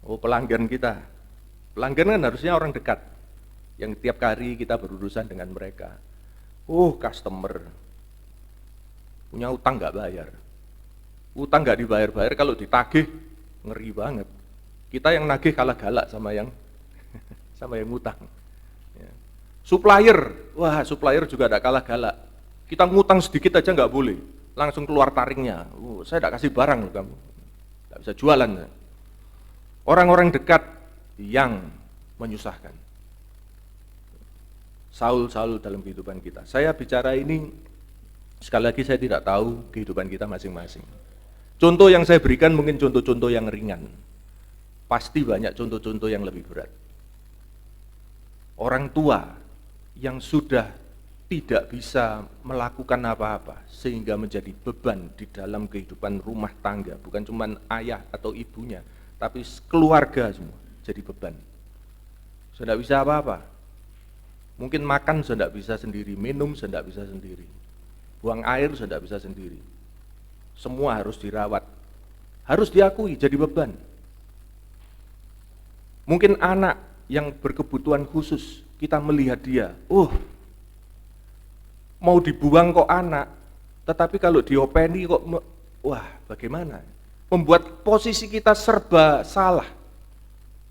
Oh, pelanggan kita. Pelanggan kan harusnya orang dekat. Yang tiap hari kita berurusan dengan mereka. Oh, customer. Punya utang nggak bayar. Utang nggak dibayar-bayar, kalau ditagih ngeri banget. Kita yang nagih kalah galak sama yang sama yang utang. Ya. Supplier, wah supplier juga ada kalah galak. Kita ngutang sedikit aja nggak boleh, langsung keluar taringnya. Saya tidak kasih barang loh kamu, nggak bisa jualan. Orang-orang dekat yang menyusahkan. Saul dalam kehidupan kita. Saya bicara ini, sekali lagi saya tidak tahu kehidupan kita masing-masing. Contoh yang saya berikan mungkin contoh-contoh yang ringan. Pasti banyak contoh-contoh yang lebih berat. Orang tua yang sudah tidak bisa melakukan apa-apa sehingga menjadi beban di dalam kehidupan rumah tangga, bukan cuma ayah atau ibunya, tapi keluarga semua jadi beban. Sudah bisa apa-apa. Mungkin makan sudah tidak bisa sendiri, minum sudah tidak bisa sendiri, buang air sudah tidak bisa sendiri. Semua harus dirawat, harus diakui jadi beban. Mungkin anak yang berkebutuhan khusus, kita melihat dia, mau dibuang kok anak, tetapi kalau diopeni kok, wah bagaimana? Membuat posisi kita serba salah.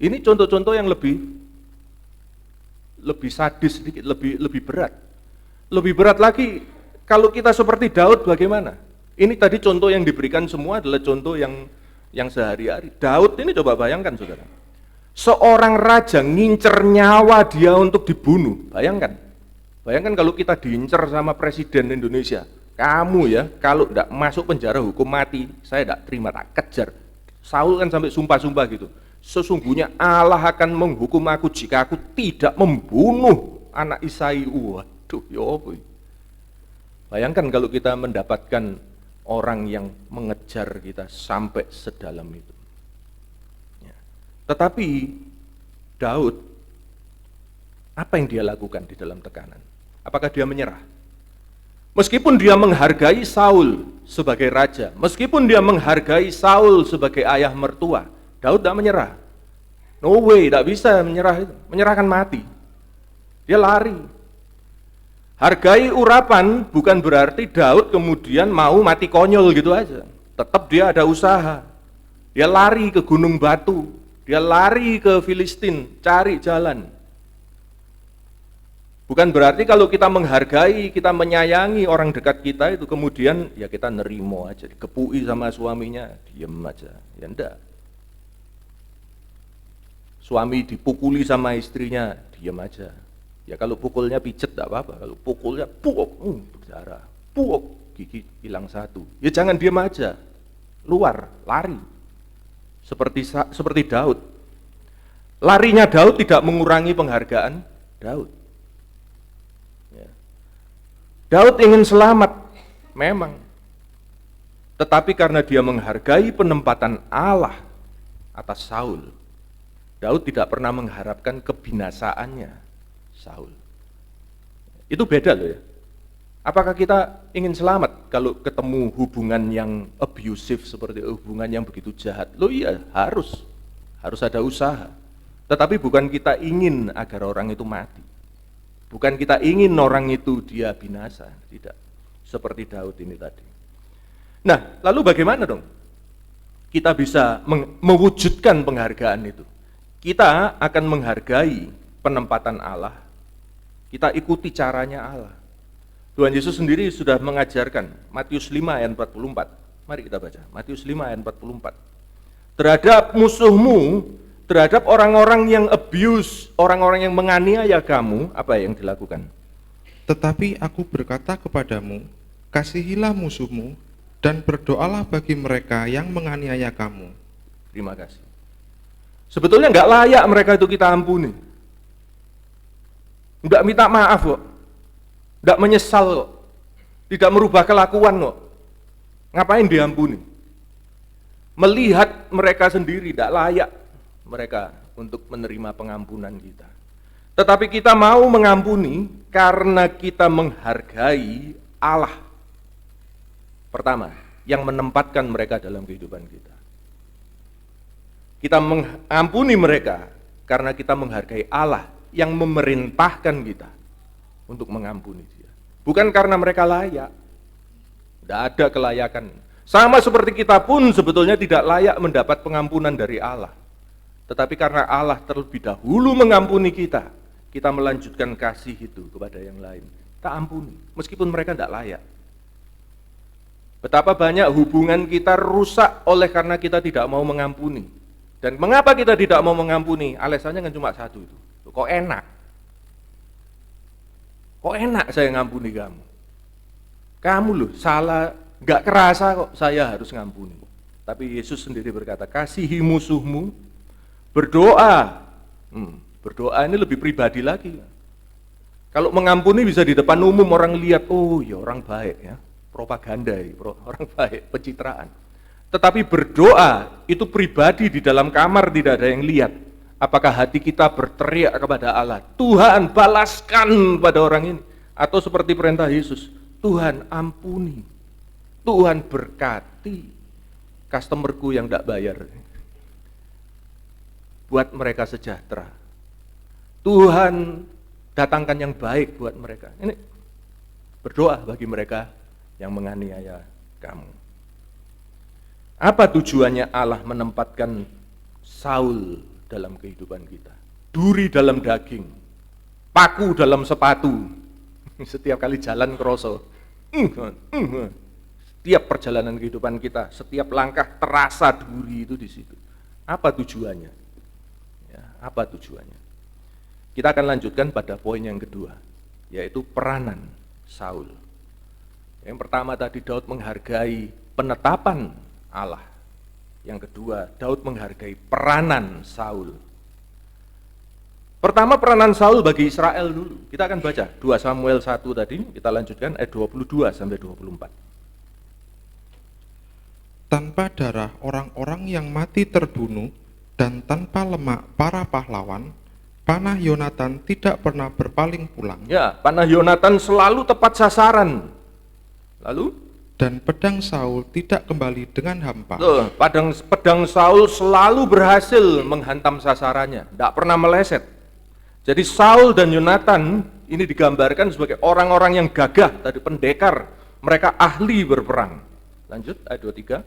Ini contoh-contoh yang lebih sadis sedikit, lebih berat. Lebih berat lagi kalau kita seperti Daud bagaimana? Ini tadi contoh yang diberikan semua adalah contoh yang sehari-hari. Daud ini coba bayangkan saudara. Seorang raja ngincer nyawa dia untuk dibunuh. Bayangkan. Bayangkan kalau kita diincer sama presiden Indonesia. Kamu ya, kalau tidak masuk penjara hukum mati, saya tidak terima, tak kejar. Saul kan sampai sumpah-sumpah gitu. Sesungguhnya Allah akan menghukum aku jika aku tidak membunuh anak Isai. Waduh, ya apa? Bayangkan kalau kita mendapatkan orang yang mengejar kita sampai sedalam itu. Ya. Tetapi Daud, apa yang dia lakukan di dalam tekanan? Apakah dia menyerah? Meskipun dia menghargai Saul sebagai raja, meskipun dia menghargai Saul sebagai ayah mertua, Daud tidak menyerah. No way, tidak bisa menyerah. Menyerahkan mati. Dia lari. Hargai urapan bukan berarti Daud kemudian mau mati konyol gitu aja. Tetap dia ada usaha. Dia lari ke Gunung Batu. Dia lari ke Filistin, cari jalan. Bukan berarti kalau kita menghargai, kita menyayangi orang dekat kita itu kemudian ya kita nerimo aja, dikepui sama suaminya, diem aja. Ya enggak. Suami dipukuli sama istrinya, diem aja. Ya kalau pukulnya pijet enggak apa-apa, kalau pukulnya berdarah, gigi hilang satu. Ya jangan diem aja. Luar, lari. Seperti Daud. Larinya Daud tidak mengurangi penghargaan Daud. Daud ingin selamat, memang. Tetapi karena dia menghargai penempatan Allah atas Saul, Daud tidak pernah mengharapkan kebinasaannya Saul. Itu beda loh ya. Apakah kita ingin selamat kalau ketemu hubungan yang abusive seperti hubungan yang begitu jahat? Loh iya, harus ada usaha. Tetapi bukan kita ingin agar orang itu mati. Bukan kita ingin orang itu dia binasa, tidak. Seperti Daud ini tadi. Nah, lalu bagaimana dong? Kita bisa mewujudkan penghargaan itu. Kita akan menghargai penempatan Allah. Kita ikuti caranya Allah. Tuhan Yesus sendiri sudah mengajarkan, Matius 5 ayat 44. Mari kita baca, Matius 5 ayat 44. Terhadap musuhmu, terhadap orang-orang yang abuse, orang-orang yang menganiaya kamu, apa yang dilakukan? Tetapi aku berkata kepadamu, kasihilah musuhmu, dan berdoalah bagi mereka yang menganiaya kamu. Terima kasih. Sebetulnya nggak layak mereka itu kita ampuni. Nggak minta maaf kok. Nggak menyesal kok. Tidak merubah kelakuan kok. Ngapain diampuni? Melihat mereka sendiri tidak layak mereka untuk menerima pengampunan kita. Tetapi kita mau mengampuni karena kita menghargai Allah. Pertama, yang menempatkan mereka dalam kehidupan kita. Kita mengampuni mereka karena kita menghargai Allah yang memerintahkan kita untuk mengampuni dia. Bukan karena mereka layak. Tidak ada kelayakan. Sama seperti kita pun sebetulnya tidak layak mendapat pengampunan dari Allah. Tetapi karena Allah terlebih dahulu mengampuni kita, kita melanjutkan kasih itu kepada yang lain. Kita ampuni, meskipun mereka tidak layak. Betapa banyak hubungan kita rusak oleh karena kita tidak mau mengampuni. Dan mengapa kita tidak mau mengampuni? Alasannya kan cuma satu itu. Kok enak? Kok enak saya ngampuni kamu? Kamu loh salah, nggak kerasa kok saya harus ngampuni. Tapi Yesus sendiri berkata, kasihi musuhmu, berdoa. Berdoa ini lebih pribadi lagi. Kalau mengampuni bisa di depan umum orang lihat, oh ya orang baik ya, propaganda ya, orang baik, pencitraan. Tetapi berdoa itu pribadi di dalam kamar tidak ada yang lihat. Apakah hati kita berteriak kepada Allah, Tuhan balaskan pada orang ini? Atau seperti perintah Yesus, Tuhan ampuni, Tuhan berkati customerku yang tidak bayar, buat mereka sejahtera. Tuhan datangkan yang baik buat mereka. Ini berdoa bagi mereka yang menganiaya kamu. Apa tujuannya Allah menempatkan Saul dalam kehidupan kita? Duri dalam daging, paku dalam sepatu. Setiap kali jalan kroso. Setiap perjalanan kehidupan kita, setiap langkah terasa duri itu di situ. Apa tujuannya? Ya, apa tujuannya? Kita akan lanjutkan pada poin yang kedua, yaitu peranan Saul. Yang pertama tadi Daud menghargai penetapan Allah. Yang kedua, Daud menghargai peranan Saul. Pertama, peranan Saul bagi Israel dulu. Kita akan baca 2 Samuel 1 tadi, kita lanjutkan ayat 22 sampai 24. Tanpa darah orang-orang yang mati terbunuh dan tanpa lemak para pahlawan, panah Yonatan tidak pernah berpaling pulang. Ya, panah Yonatan selalu tepat sasaran. Lalu Dan pedang Saul tidak kembali dengan hampa. pedang Saul selalu berhasil menghantam sasarannya, tidak pernah meleset. Jadi Saul dan Yonatan ini digambarkan sebagai orang-orang yang gagah, tadi pendekar, mereka ahli berperang. Lanjut ayat 23.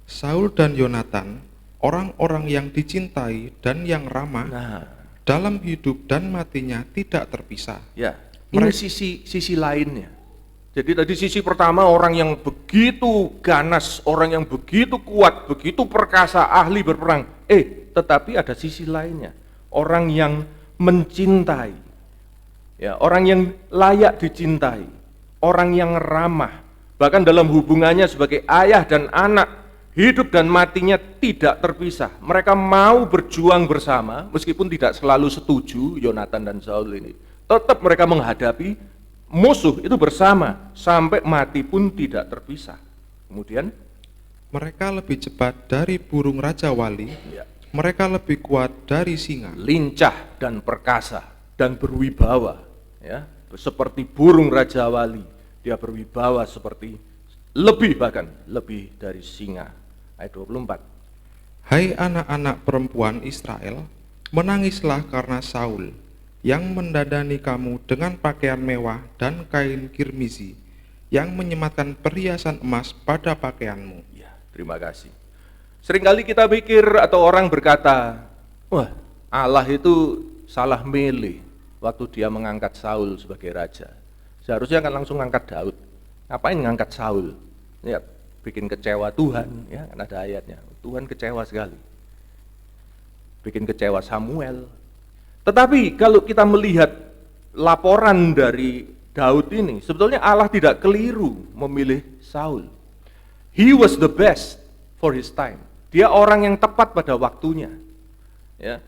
Saul dan Yonatan, orang-orang yang dicintai dan yang ramah, Nah, dalam hidup dan matinya tidak terpisah. ya, ini sisi lainnya. Jadi tadi sisi pertama orang yang begitu ganas, orang yang begitu kuat, begitu perkasa, ahli berperang. Tetapi ada sisi lainnya, orang yang mencintai, ya, orang yang layak dicintai, orang yang ramah, bahkan dalam hubungannya sebagai ayah dan anak, hidup dan matinya tidak terpisah. Mereka mau berjuang bersama, meskipun tidak selalu setuju Yonatan dan Saul ini. Tetap mereka menghadapi musuh itu bersama, sampai mati pun tidak terpisah. Kemudian, Mereka lebih cepat dari burung Raja Wali, ya, mereka lebih kuat dari singa. lincah dan perkasa dan berwibawa, ya, seperti burung Raja Wali. Dia berwibawa seperti bahkan lebih dari singa. Ayat 24. Hai anak-anak perempuan Israel, menangislah karena Saul, yang mendandani kamu dengan pakaian mewah dan kain kirmizi, yang menyematkan perhiasan emas pada pakaianmu. Ya, terima kasih. Seringkali kita pikir atau orang berkata, wah, Allah itu salah milih waktu dia mengangkat Saul sebagai raja. Seharusnya kan langsung angkat Daud. Ngapain ngangkat Saul? Ya, bikin kecewa Tuhan, ya, kan ada ayatnya. Tuhan kecewa sekali. Bikin kecewa Samuel. Tetapi kalau kita melihat laporan dari Daud ini, sebetulnya Allah tidak keliru memilih Saul. He was the best for his time. Dia orang yang tepat pada waktunya. Ya.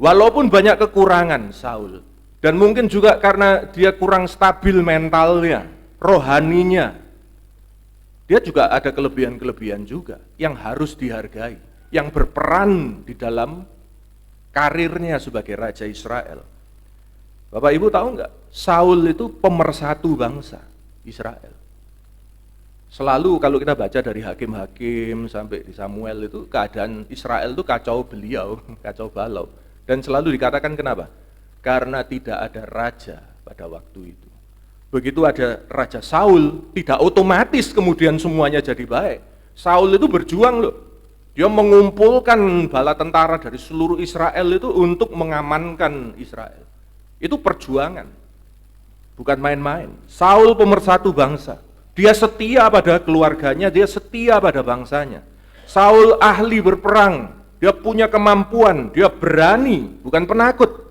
Walaupun banyak kekurangan Saul, dan mungkin juga karena dia kurang stabil mentalnya, rohaninya, dia juga ada kelebihan-kelebihan juga yang harus dihargai, yang berperan di dalam karirnya sebagai Raja Israel. Bapak Ibu tahu nggak, Saul itu pemersatu bangsa Israel. Selalu kalau kita baca dari Hakim-Hakim sampai di Samuel itu, keadaan Israel itu kacau beliau, kacau balau. Dan selalu dikatakan kenapa? Karena tidak ada raja pada waktu itu. Begitu ada Raja Saul, tidak otomatis kemudian semuanya jadi baik. Saul itu berjuang loh. Dia mengumpulkan bala tentara dari seluruh Israel itu untuk mengamankan Israel. Itu perjuangan, bukan main-main. Saul pemersatu bangsa. Dia setia pada keluarganya, dia setia pada bangsanya. Saul ahli berperang, dia punya kemampuan, dia berani, bukan penakut.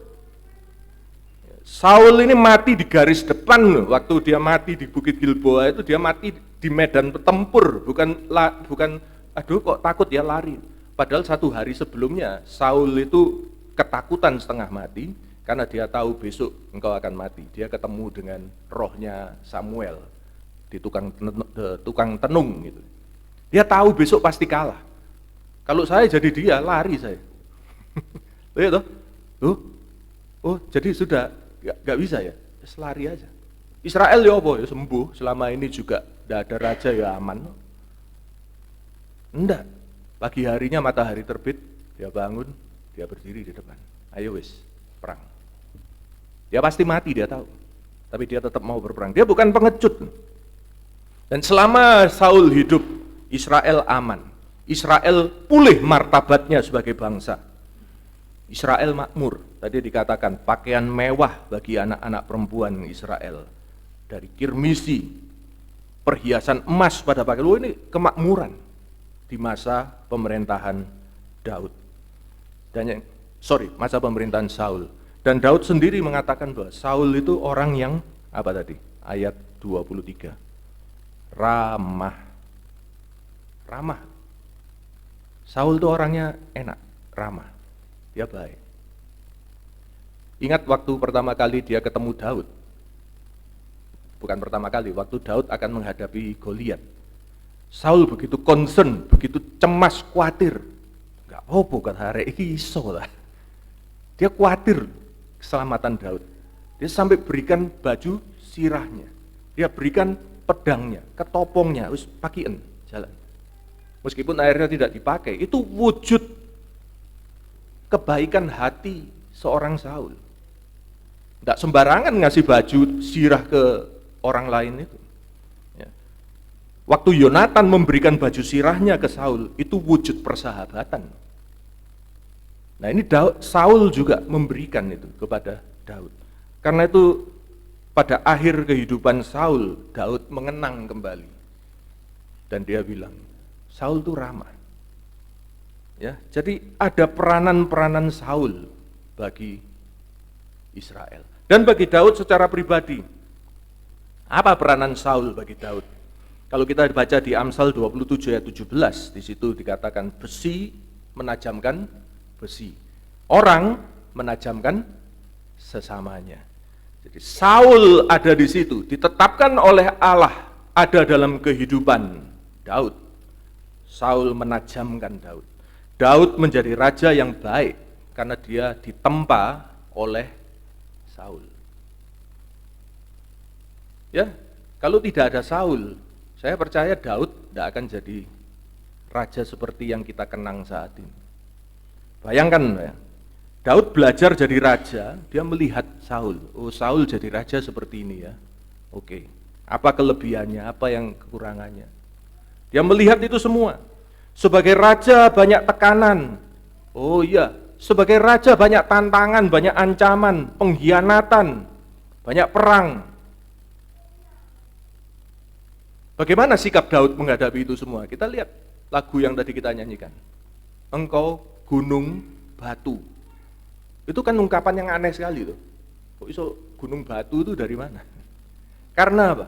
Saul ini mati di garis depan loh. Waktu dia mati di Bukit Gilboa itu, dia mati di medan tempur, bukan aduh kok takut ya lari. Padahal satu hari sebelumnya Saul itu ketakutan setengah mati karena dia tahu besok engkau akan mati. Dia ketemu dengan rohnya Samuel di tukang tenung gitu. Dia tahu besok pasti kalah. Kalau saya jadi dia lari saya. Oh iya toh? Oh, jadi sudah nggak bisa ya? Lari aja. Israel ya apa? Ya sembuh, selama ini juga tidak ada raja ya aman. Enggak. Pagi harinya matahari terbit, dia bangun, dia berdiri di depan. Ayo wis, perang. Dia pasti mati, dia tahu. Tapi dia tetap mau berperang. Dia bukan pengecut. Dan selama Saul hidup, Israel aman. Israel pulih martabatnya sebagai bangsa. Israel makmur. Tadi dikatakan pakaian mewah bagi anak-anak perempuan Israel. Dari kirmisi, perhiasan emas pada pakaian. Oh, ini kemakmuran di masa pemerintahan Daud. Masa pemerintahan Saul. Dan Daud sendiri mengatakan bahwa Saul itu orang yang, apa tadi? Ayat 23. Ramah. Saul itu orangnya enak, ramah. Dia baik. Ingat waktu pertama kali dia ketemu Daud. Bukan pertama kali, waktu Daud akan menghadapi Goliat. Saul begitu concern, begitu cemas, khawatir. Enggak apa-apa kata hari ini iso lah. Dia khawatir keselamatan Daud. Dia sampai berikan baju sirahnya. Dia berikan pedangnya, ketopongnya, wis pakien jalan. Meskipun akhirnya tidak dipakai, itu wujud kebaikan hati seorang Saul. Tidak sembarangan ngasih baju sirah ke orang lain itu. Ya. Waktu Yonatan memberikan baju sirahnya ke Saul, itu wujud persahabatan. Nah ini Saul juga memberikan itu kepada Daud. Karena itu pada akhir kehidupan Saul, Daud mengenang kembali. Dan dia bilang, Saul itu ramah. Ya, jadi ada peranan-peranan Saul bagi Israel. Dan bagi Daud secara pribadi, apa peranan Saul bagi Daud? Kalau kita baca di Amsal 27 ayat 17, di situ dikatakan besi menajamkan besi. Orang menajamkan sesamanya. Jadi Saul ada di situ, ditetapkan oleh Allah ada dalam kehidupan Daud. Saul menajamkan Daud. Daud menjadi raja yang baik karena dia ditempa oleh Saul. Ya, kalau tidak ada Saul, saya percaya Daud tidak akan jadi raja seperti yang kita kenang saat ini. Bayangkan ya, Daud belajar jadi raja, dia melihat Saul. Oh, Saul jadi raja seperti ini ya. Oke, apa kelebihannya, apa yang kekurangannya. Dia melihat itu semua. Sebagai raja banyak tekanan. Oh iya, sebagai raja banyak tantangan, banyak ancaman, pengkhianatan, banyak perang. Bagaimana sikap Daud menghadapi itu semua? Kita lihat lagu yang tadi kita nyanyikan. Engkau gunung batu. Itu kan ungkapan yang aneh sekali tuh. Kok iso gunung batu itu dari mana? Karena apa?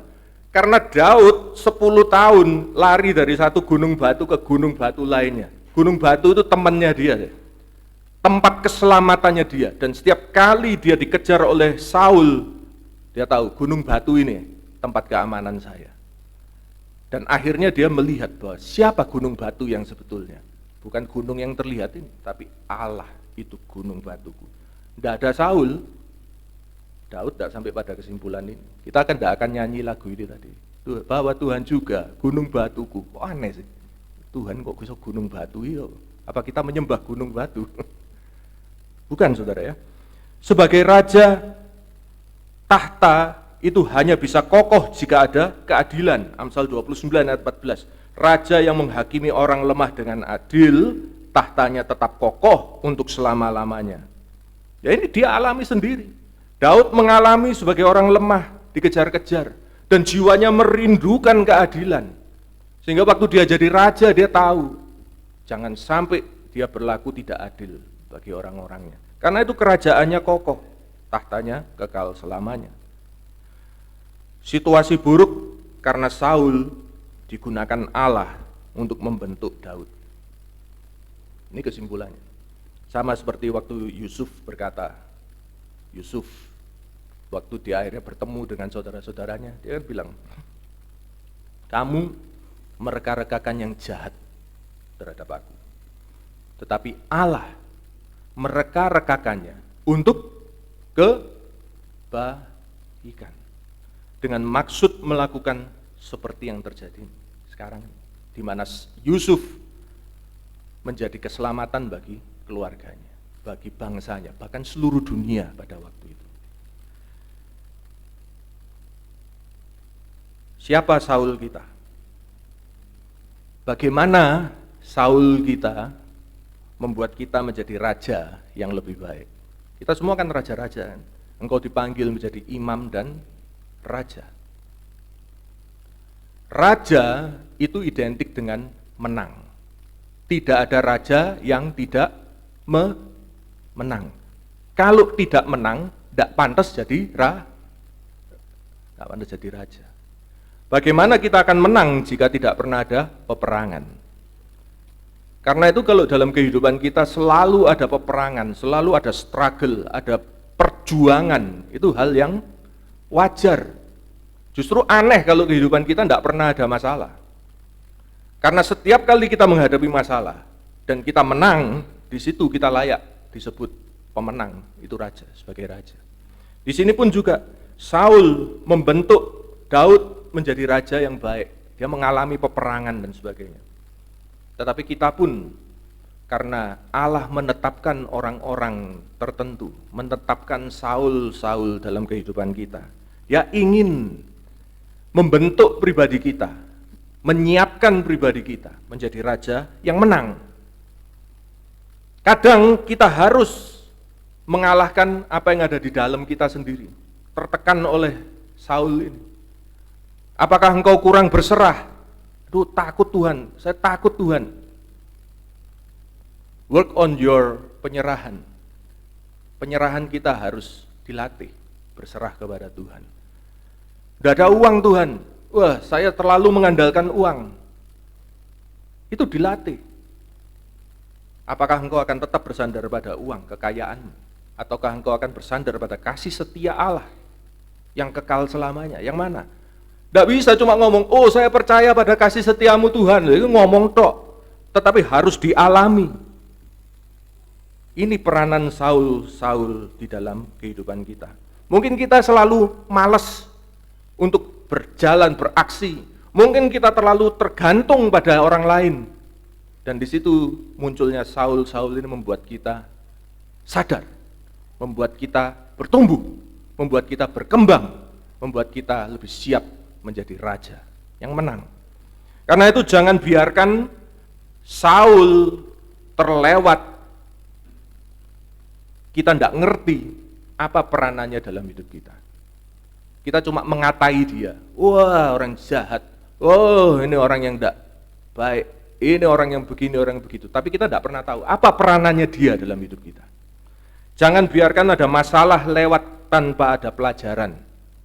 Karena Daud 10 tahun lari dari satu gunung batu ke gunung batu lainnya. Gunung batu itu temannya dia. Tempat keselamatannya dia. Dan setiap kali dia dikejar oleh Saul, dia tahu gunung batu ini tempat keamanan saya. Dan akhirnya dia melihat bahwa siapa gunung batu yang sebetulnya. Bukan gunung yang terlihat ini, tapi Allah itu gunung batuku. Tidak ada Saul, Daud tidak sampai pada kesimpulan ini. Kita tidak akan nyanyi lagu ini tadi. Bahwa Tuhan juga gunung batuku. Kok aneh sih? Tuhan kok bisa gunung batu ya? Apa kita menyembah gunung batu? Bukan saudara ya. Sebagai raja, tahta itu hanya bisa kokoh jika ada keadilan. Amsal 29 ayat 14. Raja yang menghakimi orang lemah dengan adil, tahtanya tetap kokoh untuk selama-lamanya. Ya ini dia alami sendiri. Daud mengalami sebagai orang lemah, dikejar-kejar, dan jiwanya merindukan keadilan. Sehingga waktu dia jadi raja, dia tahu, jangan sampai dia berlaku tidak adil bagi orang-orangnya. Karena itu kerajaannya kokoh, tahtanya kekal selamanya. Situasi buruk karena Saul digunakan Allah untuk membentuk Daud. Ini kesimpulannya. Sama seperti waktu Yusuf berkata, Yusuf waktu dia akhirnya bertemu dengan saudara-saudaranya, dia kan bilang, kamu mereka-rekakan yang jahat terhadap aku. Tetapi Allah mereka-rekakannya untuk kebaikan. Dengan maksud melakukan seperti yang terjadi sekarang, di mana Yusuf menjadi keselamatan bagi keluarganya, bagi bangsanya, bahkan seluruh dunia pada waktu itu. Siapa Saul kita? Bagaimana Saul kita membuat kita menjadi raja yang lebih baik? Kita semua kan raja-raja, kan? Engkau dipanggil menjadi imam dan raja. Raja itu identik dengan menang. Tidak ada raja yang tidak menang. Kalau tidak menang, tidak pantas jadi raja. Bagaimana kita akan menang jika tidak pernah ada peperangan? Karena itu kalau dalam kehidupan kita selalu ada peperangan, selalu ada struggle, ada perjuangan, itu hal yang wajar. Justru aneh kalau kehidupan kita tidak pernah ada masalah. Karena setiap kali kita menghadapi masalah dan kita menang, di situ kita layak disebut pemenang, itu raja, sebagai raja. Di sini pun juga Saul membentuk Daud menjadi raja yang baik. Dia mengalami peperangan dan sebagainya. Tetapi kita pun, karena Allah menetapkan orang-orang tertentu, menetapkan Saul dalam kehidupan kita. Dia ingin membentuk pribadi kita, menyiapkan pribadi kita menjadi raja yang menang. Kadang kita harus mengalahkan apa yang ada di dalam kita sendiri, tertekan oleh Saul ini. Apakah engkau kurang berserah? Aduh, takut Tuhan, saya takut Tuhan. Work on your penyerahan. Penyerahan kita harus dilatih, berserah kepada Tuhan. Tidak ada uang Tuhan, wah saya terlalu mengandalkan uang. Itu dilatih. Apakah engkau akan tetap bersandar pada uang, kekayaanmu? Ataukah engkau akan bersandar pada kasih setia Allah yang kekal selamanya? Yang mana? Tidak bisa cuma ngomong, oh saya percaya pada kasih setiamu Tuhan, itu ngomong tok, tetapi harus dialami. Ini peranan Saul di dalam kehidupan kita. Mungkin kita selalu malas untuk berjalan, beraksi. Mungkin kita terlalu tergantung pada orang lain. Dan di situ munculnya Saul ini membuat kita sadar, membuat kita bertumbuh, membuat kita berkembang, membuat kita lebih siap menjadi raja yang menang. Karena itu jangan biarkan Saul terlewat. Kita tidak ngerti apa peranannya dalam hidup kita. Kita cuma mengatai dia, wah orang jahat, oh ini orang yang tidak baik, ini orang yang begini, orang yang begitu. Tapi kita tidak pernah tahu apa peranannya dia dalam hidup kita. Jangan biarkan ada masalah lewat tanpa ada pelajaran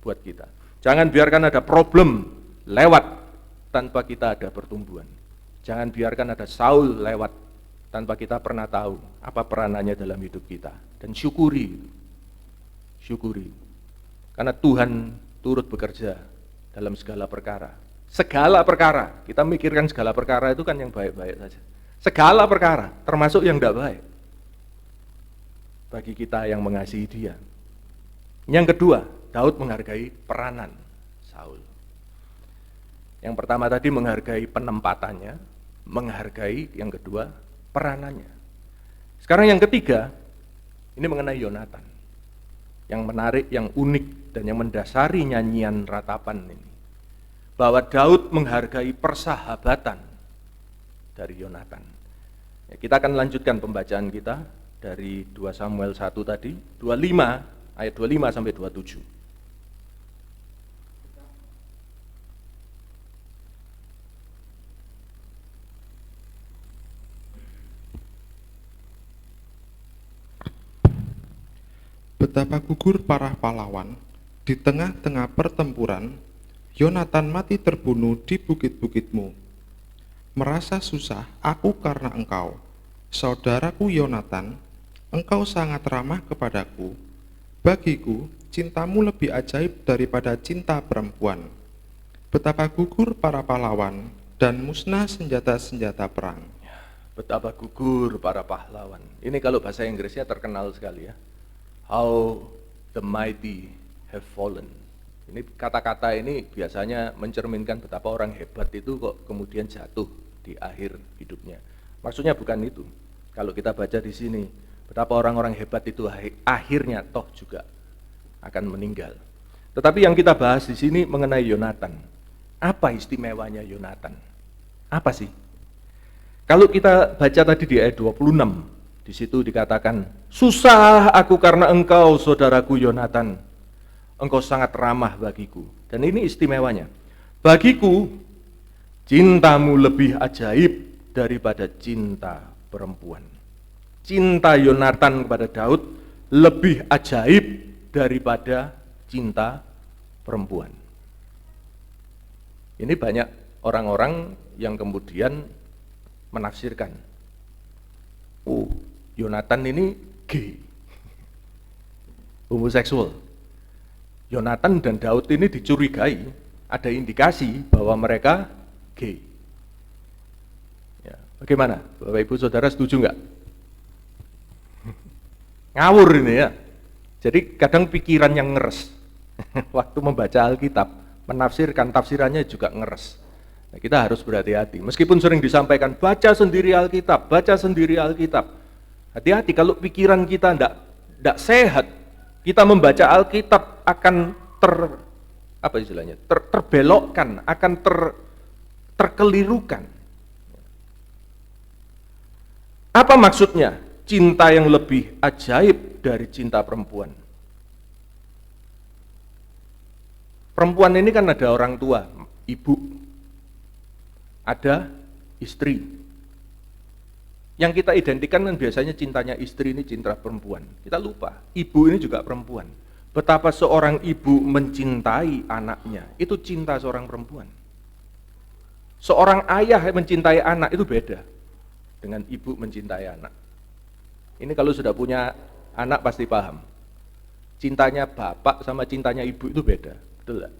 buat kita. Jangan biarkan ada problem lewat tanpa kita ada pertumbuhan. Jangan biarkan ada Saul lewat tanpa kita pernah tahu apa peranannya dalam hidup kita. Dan syukuri. Karena Tuhan turut bekerja dalam segala perkara. Segala perkara, kita mikirkan segala perkara itu kan yang baik-baik saja. Segala perkara, termasuk yang tidak baik. Bagi kita yang mengasihi dia. Yang kedua, Daud menghargai peranan Saul. Yang pertama tadi menghargai penempatannya, menghargai yang kedua peranannya. Sekarang yang ketiga, ini mengenai Yonatan. Yang menarik, yang unik, dan yang mendasari nyanyian ratapan ini. Bahwa Daud menghargai persahabatan dari Yonatan. Ya, kita akan lanjutkan pembacaan kita dari 2 Samuel 1 tadi, 25, ayat 25 sampai 27. Betapa gugur para pahlawan di tengah-tengah pertempuran. Yonatan mati terbunuh di bukit-bukitmu. Merasa susah aku karena engkau, saudaraku Yonatan, engkau sangat ramah kepadaku. Bagiku, cintamu lebih ajaib daripada cinta perempuan. Betapa gugur para pahlawan dan musnah senjata-senjata perang. Betapa gugur para pahlawan. Ini kalau bahasa Inggrisnya terkenal sekali ya. How the mighty have fallen. Ini kata-kata ini biasanya mencerminkan betapa orang hebat itu kok kemudian jatuh di akhir hidupnya. Maksudnya bukan itu. Kalau kita baca di sini, betapa orang-orang hebat itu akhirnya toh juga akan meninggal. Tetapi yang kita bahas di sini mengenai Yonatan. Apa istimewanya Yonatan? Apa sih? Kalau kita baca tadi di ayat 26, di situ dikatakan, susah aku karena engkau saudaraku Yonatan, engkau sangat ramah bagiku. Dan ini istimewanya, bagiku cintamu lebih ajaib daripada cinta perempuan. Cinta Yonatan kepada Daud lebih ajaib daripada cinta perempuan. Ini banyak orang-orang yang kemudian menafsirkan, oh Yonatan ini gay, homoseksual. Yonatan dan Daud ini dicurigai, ada indikasi bahwa mereka gay. Ya, bagaimana? Bapak Ibu Saudara setuju nggak? Ngawur ini ya. Jadi kadang pikiran yang ngeres. Waktu membaca Alkitab, menafsirkan tafsirannya juga ngeres. Nah, kita harus berhati-hati. Meskipun sering disampaikan, baca sendiri Alkitab, baca sendiri Alkitab. Hati-hati kalau pikiran kita tidak sehat, kita membaca Alkitab akan terbelokkan, akan terkelirukan. Apa maksudnya? Cinta yang lebih ajaib dari cinta perempuan. Perempuan ini kan ada orang tua, ibu, ada istri. Yang kita identikan kan biasanya cintanya istri ini cinta perempuan. Kita lupa, ibu ini juga perempuan. Betapa seorang ibu mencintai anaknya, itu cinta seorang perempuan. Seorang ayah yang mencintai anak itu beda dengan ibu mencintai anak. Ini kalau sudah punya anak pasti paham. Cintanya bapak sama cintanya ibu itu beda, betul gak?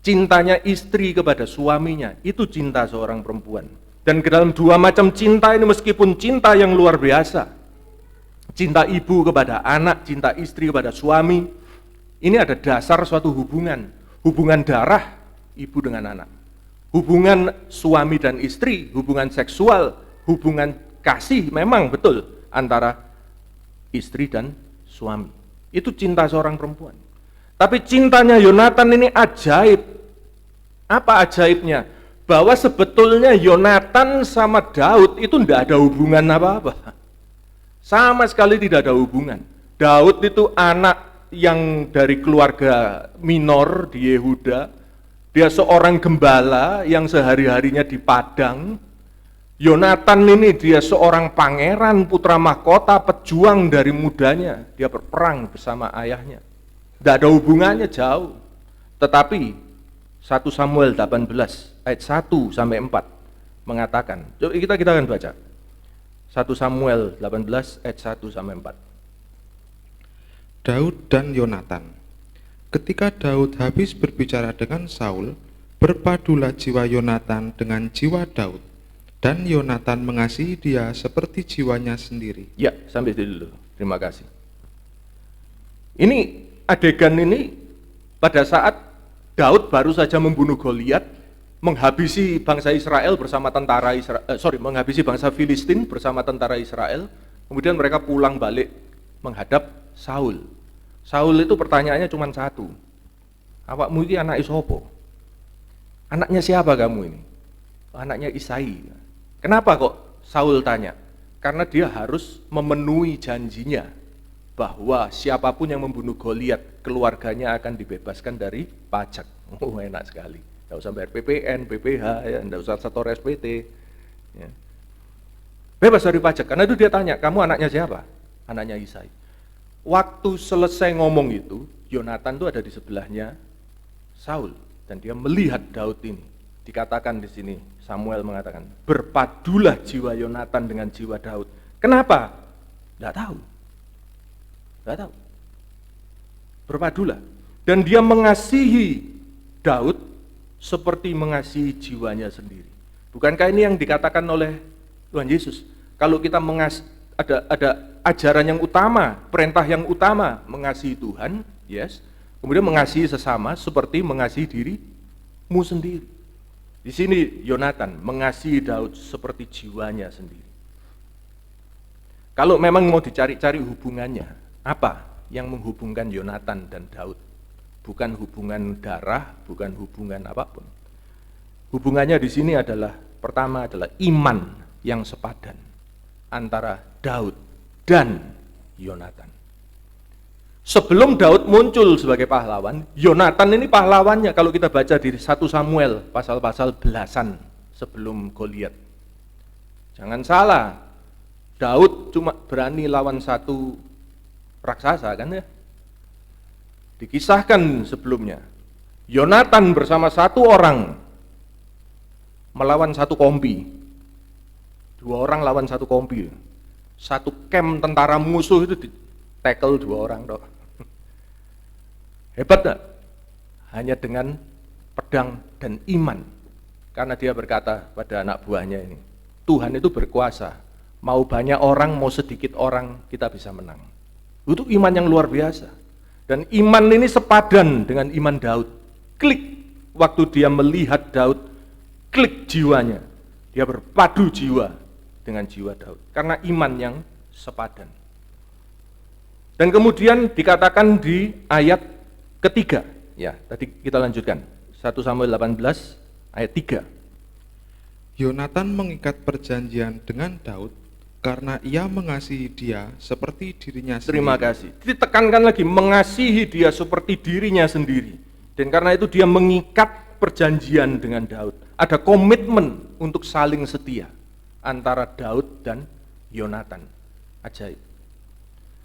Cintanya istri kepada suaminya, itu cinta seorang perempuan. Dan ke dalam dua macam cinta ini meskipun cinta yang luar biasa, cinta ibu kepada anak, cinta istri kepada suami, ini ada dasar suatu hubungan. Hubungan darah ibu dengan anak. Hubungan suami dan istri, hubungan seksual, hubungan kasih memang betul antara istri dan suami. Itu cinta seorang perempuan. Tapi cintanya Yonatan ini ajaib. Apa ajaibnya? Bahwa sebetulnya Yonatan sama Daud itu tidak ada hubungan apa-apa. Sama sekali tidak ada hubungan. Daud itu anak yang dari keluarga minor di Yehuda. Dia seorang gembala yang sehari-harinya di padang. Yonatan ini dia seorang pangeran, putra mahkota, pejuang dari mudanya. Dia berperang bersama ayahnya. Tidak ada hubungannya jauh. Tetapi 1 Samuel 18 ayat 1 sampai 4 mengatakan, coba kita akan baca. 1 Samuel 18 ayat 1 sampai 4. Daud dan Yonatan. Ketika Daud habis berbicara dengan Saul, berpadulah jiwa Yonatan dengan jiwa Daud, dan Yonatan mengasihi dia seperti jiwanya sendiri. Ya, sampai dulu. Terima kasih. Ini adegan ini pada saat Daud baru saja membunuh Goliat, menghabisi bangsa Israel bersama tentara menghabisi bangsa Filistin bersama tentara Israel. Kemudian mereka pulang balik menghadap Saul. Saul itu pertanyaannya cuma satu. Awakmu ini anak sopo? Anaknya siapa kamu ini? Anaknya Isai. Kenapa kok Saul tanya? Karena dia harus memenuhi janjinya bahwa siapapun yang membunuh Goliat, keluarganya akan dibebaskan dari pajak. Oh, enak sekali. Tidak usah bayar PPN, PPH, ya, tidak usah setor SPT. Ya. Bebas dari pajak. Karena itu dia tanya, kamu anaknya siapa? Anaknya Isai. Waktu selesai ngomong itu, Yonatan itu ada di sebelahnya Saul, dan dia melihat Daud ini. Dikatakan di sini, Samuel mengatakan, berpadulah jiwa Yonatan dengan jiwa Daud. Kenapa? Tidak tahu. Tidak tahu. Berpadulah. Dan dia mengasihi Daud seperti mengasihi jiwanya sendiri. Bukankah ini yang dikatakan oleh Tuhan Yesus? Kalau kita ada ajaran yang utama, perintah yang utama, mengasihi Tuhan, yes, kemudian mengasihi sesama seperti mengasihi dirimu sendiri. Di sini Yonatan mengasihi Daud seperti jiwanya sendiri. Kalau memang mau dicari-cari hubungannya, apa yang menghubungkan Yonatan dan Daud? Bukan hubungan darah, bukan hubungan apapun. Hubungannya di sini adalah, pertama adalah iman yang sepadan antara Daud dan Yonatan. Sebelum Daud muncul sebagai pahlawan, Yonatan ini pahlawannya. Kalau kita baca di 1 Samuel, pasal-pasal belasan sebelum Goliat. Jangan salah, Daud cuma berani lawan satu raksasa kan ya. Dikisahkan sebelumnya, Yonatan bersama satu orang melawan satu kompi. 2 orang lawan satu kompi. Satu camp tentara musuh itu di-tackle 2 orang dok. Hebat gak? Hanya dengan pedang dan iman. Karena dia berkata pada anak buahnya ini, Tuhan itu berkuasa. Mau banyak orang, mau sedikit orang, kita bisa menang. Itu iman yang luar biasa. Dan iman ini sepadan dengan iman Daud. Klik waktu dia melihat Daud, klik jiwanya. Dia berpadu jiwa dengan jiwa Daud. Karena iman yang sepadan. Dan kemudian dikatakan di ayat ketiga. Ya, tadi kita lanjutkan. 1 Samuel 18 ayat 3. Yonatan mengikat perjanjian dengan Daud karena ia mengasihi dia seperti dirinya sendiri. Terima kasih. Ditekankan lagi, mengasihi dia seperti dirinya sendiri. Dan karena itu dia mengikat perjanjian dengan Daud. Ada komitmen untuk saling setia antara Daud dan Yonatan. Ajaib.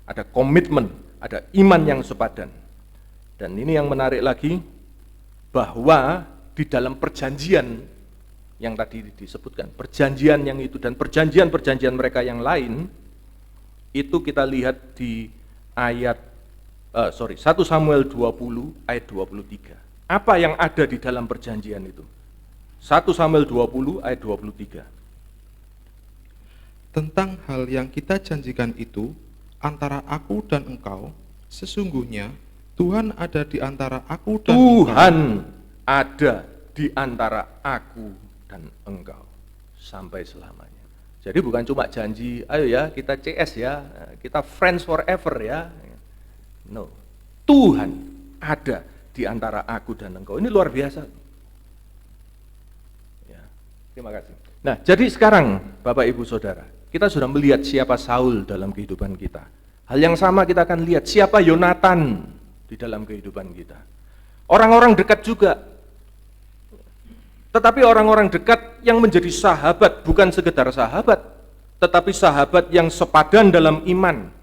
Ada komitmen, ada iman yang sepadan. Dan ini yang menarik lagi, bahwa di dalam perjanjian yang tadi disebutkan, perjanjian yang itu dan perjanjian-perjanjian mereka yang lain, itu kita lihat di ayat 1 Samuel 20 ayat 23. Apa yang ada di dalam perjanjian itu? 1 Samuel 20 ayat 23. Tentang hal yang kita janjikan itu, antara aku dan engkau, sesungguhnya Tuhan ada di antara aku dan Tuhan engkau. ada di antara aku dan engkau sampai selamanya. Jadi bukan cuma janji, ayo ya kita CS ya, kita friends forever ya. No, Tuhan ada di antara aku dan engkau. Ini luar biasa. Ya, terima kasih. Nah, jadi sekarang Bapak Ibu Saudara, kita sudah melihat siapa Saul dalam kehidupan kita. Hal yang sama kita akan lihat siapa Yonatan di dalam kehidupan kita. Orang-orang dekat juga. Tetapi orang-orang dekat yang menjadi sahabat bukan sekedar sahabat, tetapi sahabat yang sepadan dalam iman.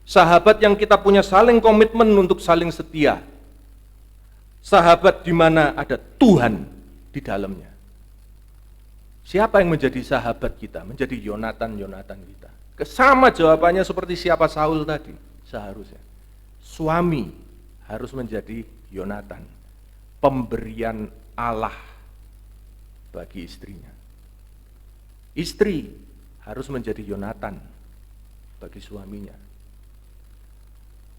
Sahabat yang kita punya saling komitmen untuk saling setia. Sahabat di mana ada Tuhan di dalamnya. Siapa yang menjadi sahabat kita, menjadi Yonatan-Yonatan kita? Sama jawabannya seperti siapa Saul tadi, seharusnya. Suami harus menjadi Yonatan, pemberian Allah bagi istrinya. Istri harus menjadi Yonatan bagi suaminya.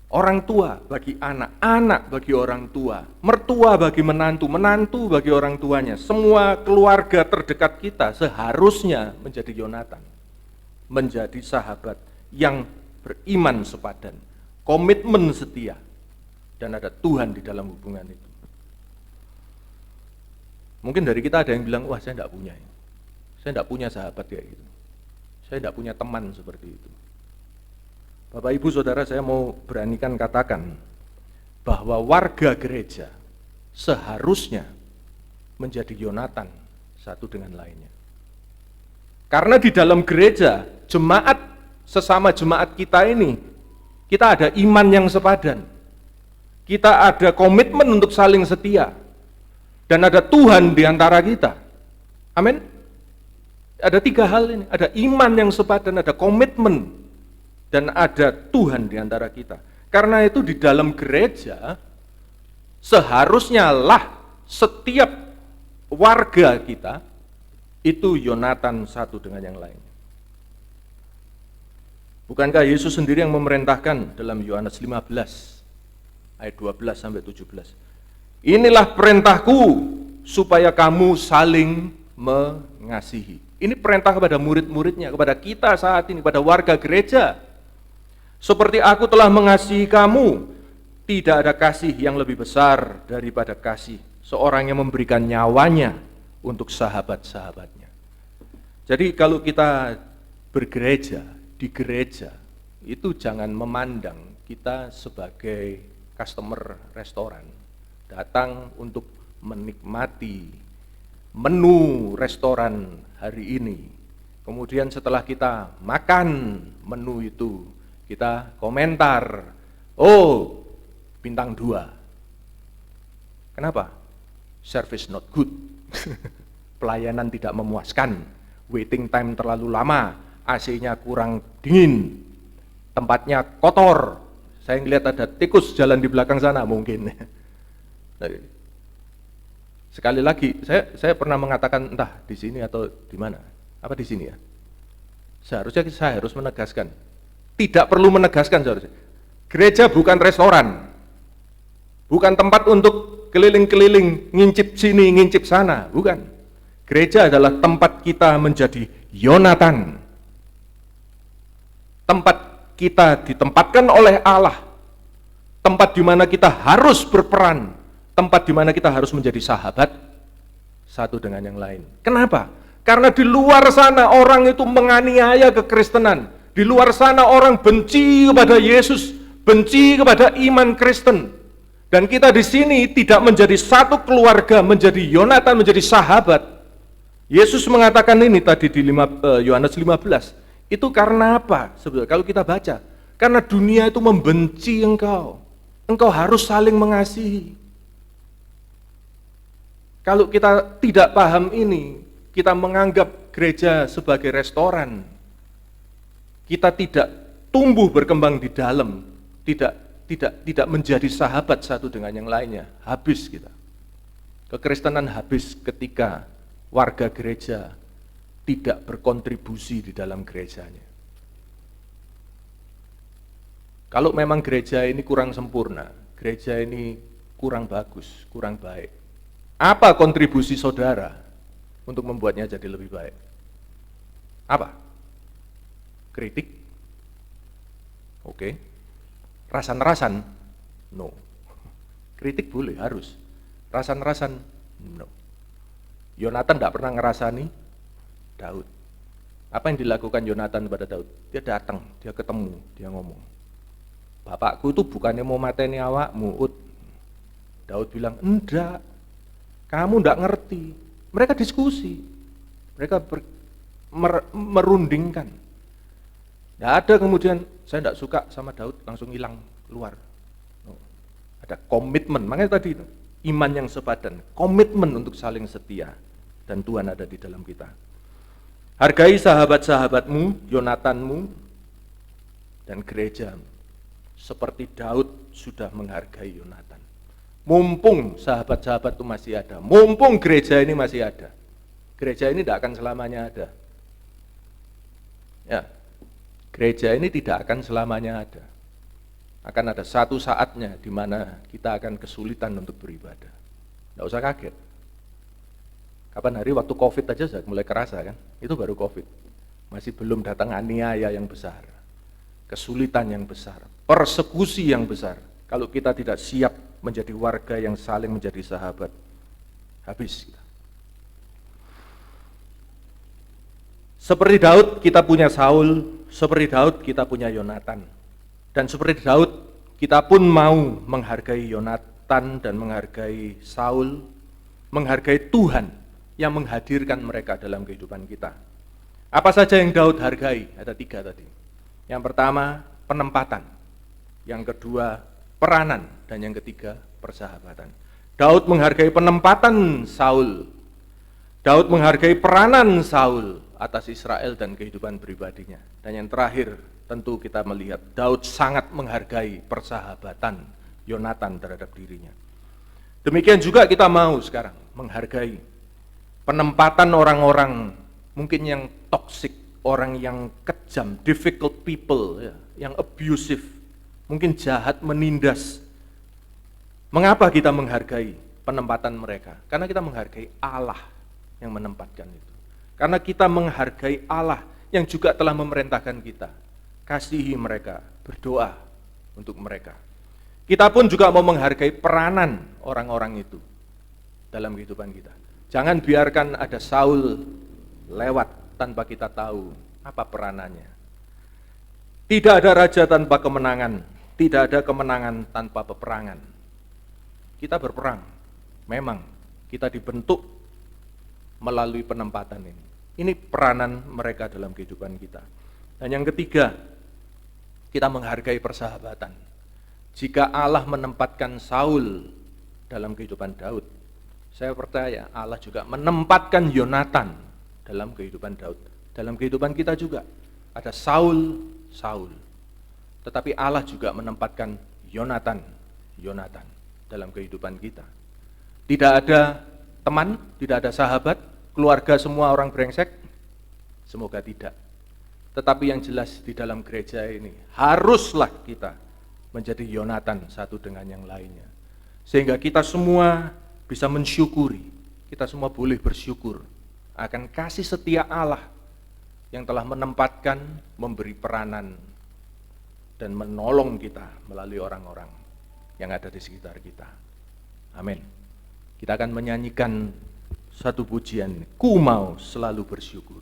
Orang tua bagi anak, anak bagi orang tua, mertua bagi menantu, menantu bagi orang tuanya. Semua keluarga terdekat kita seharusnya menjadi Yonatan, menjadi sahabat yang beriman sepadan, komitmen setia, dan ada Tuhan di dalam hubungan itu. Mungkin dari kita ada yang bilang, wah saya enggak punya, saya enggak punya sahabat kayak gitu, saya enggak punya teman seperti itu. Bapak Ibu Saudara, saya mau beranikan katakan bahwa warga gereja seharusnya menjadi Yonatan satu dengan lainnya. Karena di dalam gereja, jemaat, sesama jemaat kita ini, kita ada iman yang sepadan. Kita ada komitmen untuk saling setia. Dan ada Tuhan di antara kita. Amin. Ada 3 hal ini, ada iman yang sepadan, ada komitmen, dan ada Tuhan di antara kita. Karena itu di dalam gereja, seharusnya lah setiap warga kita Itu Yonatan satu dengan yang lain. Bukankah Yesus sendiri yang memerintahkan dalam Yohanes 15 ayat 12 sampai 17? Inilah perintahku supaya kamu saling mengasihi. Ini perintah kepada murid-muridnya, kepada kita saat ini, kepada warga gereja. Seperti aku telah mengasihi kamu, tidak ada kasih yang lebih besar daripada kasih seorang yang memberikan nyawanya untuk sahabat-sahabatnya. Jadi kalau kita bergereja, di gereja, itu jangan memandang kita sebagai customer restoran, datang untuk menikmati menu restoran hari ini. Kemudian setelah kita makan menu itu, kita komentar, oh bintang 2. Kenapa? Service not good. Pelayanan tidak memuaskan, waiting time terlalu lama, AC-nya kurang dingin, tempatnya kotor. Saya ngelihat ada tikus jalan di belakang sana mungkin. Sekali lagi, saya pernah mengatakan entah di sini atau di mana. Apa di sini ya? Seharusnya saya harus menegaskan. Tidak perlu menegaskan seharusnya. Gereja bukan restoran. Bukan tempat untuk keliling-keliling, ngincip sini, ngincip sana. Bukan. Gereja adalah tempat kita menjadi Yonatan. Tempat kita ditempatkan oleh Allah. Tempat di mana kita harus berperan. Tempat di mana kita harus menjadi sahabat satu dengan yang lain. Kenapa? Karena di luar sana orang itu menganiaya kekristenan. Di luar sana orang benci kepada Yesus, benci kepada iman Kristen. Dan kita di sini tidak menjadi satu keluarga, menjadi Yonatan, menjadi sahabat. Yesus mengatakan ini tadi di Yohanes 15. Itu karena apa? Sebetulnya kalau kita baca, karena dunia itu membenci engkau. Engkau harus saling mengasihi. Kalau kita tidak paham ini, kita menganggap gereja sebagai restoran, kita tidak tumbuh berkembang di dalam, tidak menjadi sahabat satu dengan yang lainnya, habis kita. Kekristenan habis ketika warga gereja tidak berkontribusi di dalam gerejanya. Kalau memang gereja ini kurang sempurna, gereja ini kurang bagus, kurang baik, apa kontribusi saudara untuk membuatnya jadi lebih baik? Apa? Kritik? Oke. Rasan-rasan? No. Kritik boleh, harus. Rasan-rasan? No. Yonatan tidak pernah ngerasani Daud. Apa yang dilakukan Yonatan pada Daud? Dia datang, dia ketemu, dia ngomong, bapakku itu bukannya mau mateni awakmu, Ut. Daud bilang, enggak, kamu enggak ngerti. Mereka diskusi, mereka merundingkan. Tidak ada kemudian, saya tidak suka sama Daud, langsung hilang, keluar. Ada komitmen, makanya tadi itu, iman yang sepadan, komitmen untuk saling setia, dan Tuhan ada di dalam kita. Hargai sahabat-sahabatmu, Yonatanmu, dan gerejamu, seperti Daud sudah menghargai Yonatan. Mumpung sahabat-sahabat itu masih ada, mumpung gereja ini masih ada. Gereja ini tidak akan selamanya ada. Ya, gereja ini tidak akan selamanya ada. Akan ada satu saatnya di mana kita akan kesulitan untuk beribadah. Tidak usah kaget. Kapan hari waktu COVID aja sudah mulai kerasa kan? Itu baru COVID. Masih belum datang aniaya yang besar, kesulitan yang besar, persekusi yang besar. Kalau kita tidak siap menjadi warga yang saling menjadi sahabat, habis kita. Seperti Daud kita punya Saul, seperti Daud kita punya Yonatan. Dan seperti Daud kita pun mau menghargai Yonatan dan menghargai Saul, menghargai Tuhan yang menghadirkan mereka dalam kehidupan kita. Apa saja yang Daud hargai? Ada 3 tadi. Yang pertama, penempatan. Yang kedua, peranan. Dan yang ketiga, persahabatan. Daud menghargai penempatan Saul. Daud menghargai peranan Saul atas Israel dan kehidupan pribadinya. Dan yang terakhir, tentu kita melihat Daud sangat menghargai persahabatan Yonatan terhadap dirinya. Demikian juga kita mau sekarang menghargai penempatan orang-orang mungkin yang toksik, orang yang kejam, difficult people, ya, yang abusive, mungkin jahat, menindas. Mengapa kita menghargai penempatan mereka? Karena kita menghargai Allah yang menempatkan itu. Karena kita menghargai Allah yang juga telah memerintahkan kita. Kasihi mereka, berdoa untuk mereka. Kita pun juga mau menghargai peranan orang-orang itu dalam kehidupan kita. Jangan biarkan ada Saul lewat tanpa kita tahu apa peranannya. Tidak ada raja tanpa kemenangan, tidak ada kemenangan tanpa peperangan. Kita berperang, memang kita dibentuk melalui penempatan ini. Ini peranan mereka dalam kehidupan kita. Dan yang ketiga, kita menghargai persahabatan. Jika Allah menempatkan Saul dalam kehidupan Daud, saya percaya Allah juga menempatkan Yonatan dalam kehidupan Daud. Dalam kehidupan kita juga ada Saul, tetapi Allah juga menempatkan Yonatan dalam kehidupan kita. Tidak ada teman, tidak ada sahabat, keluarga semua orang brengsek, semoga tidak. Tetapi yang jelas di dalam gereja ini, haruslah kita menjadi Yonatan satu dengan yang lainnya. Sehingga kita semua bisa mensyukuri, kita semua boleh bersyukur akan kasih setia Allah yang telah menempatkan, memberi peranan, dan menolong kita melalui orang-orang yang ada di sekitar kita. Amin. Kita akan menyanyikan satu pujian, ku mau selalu bersyukur.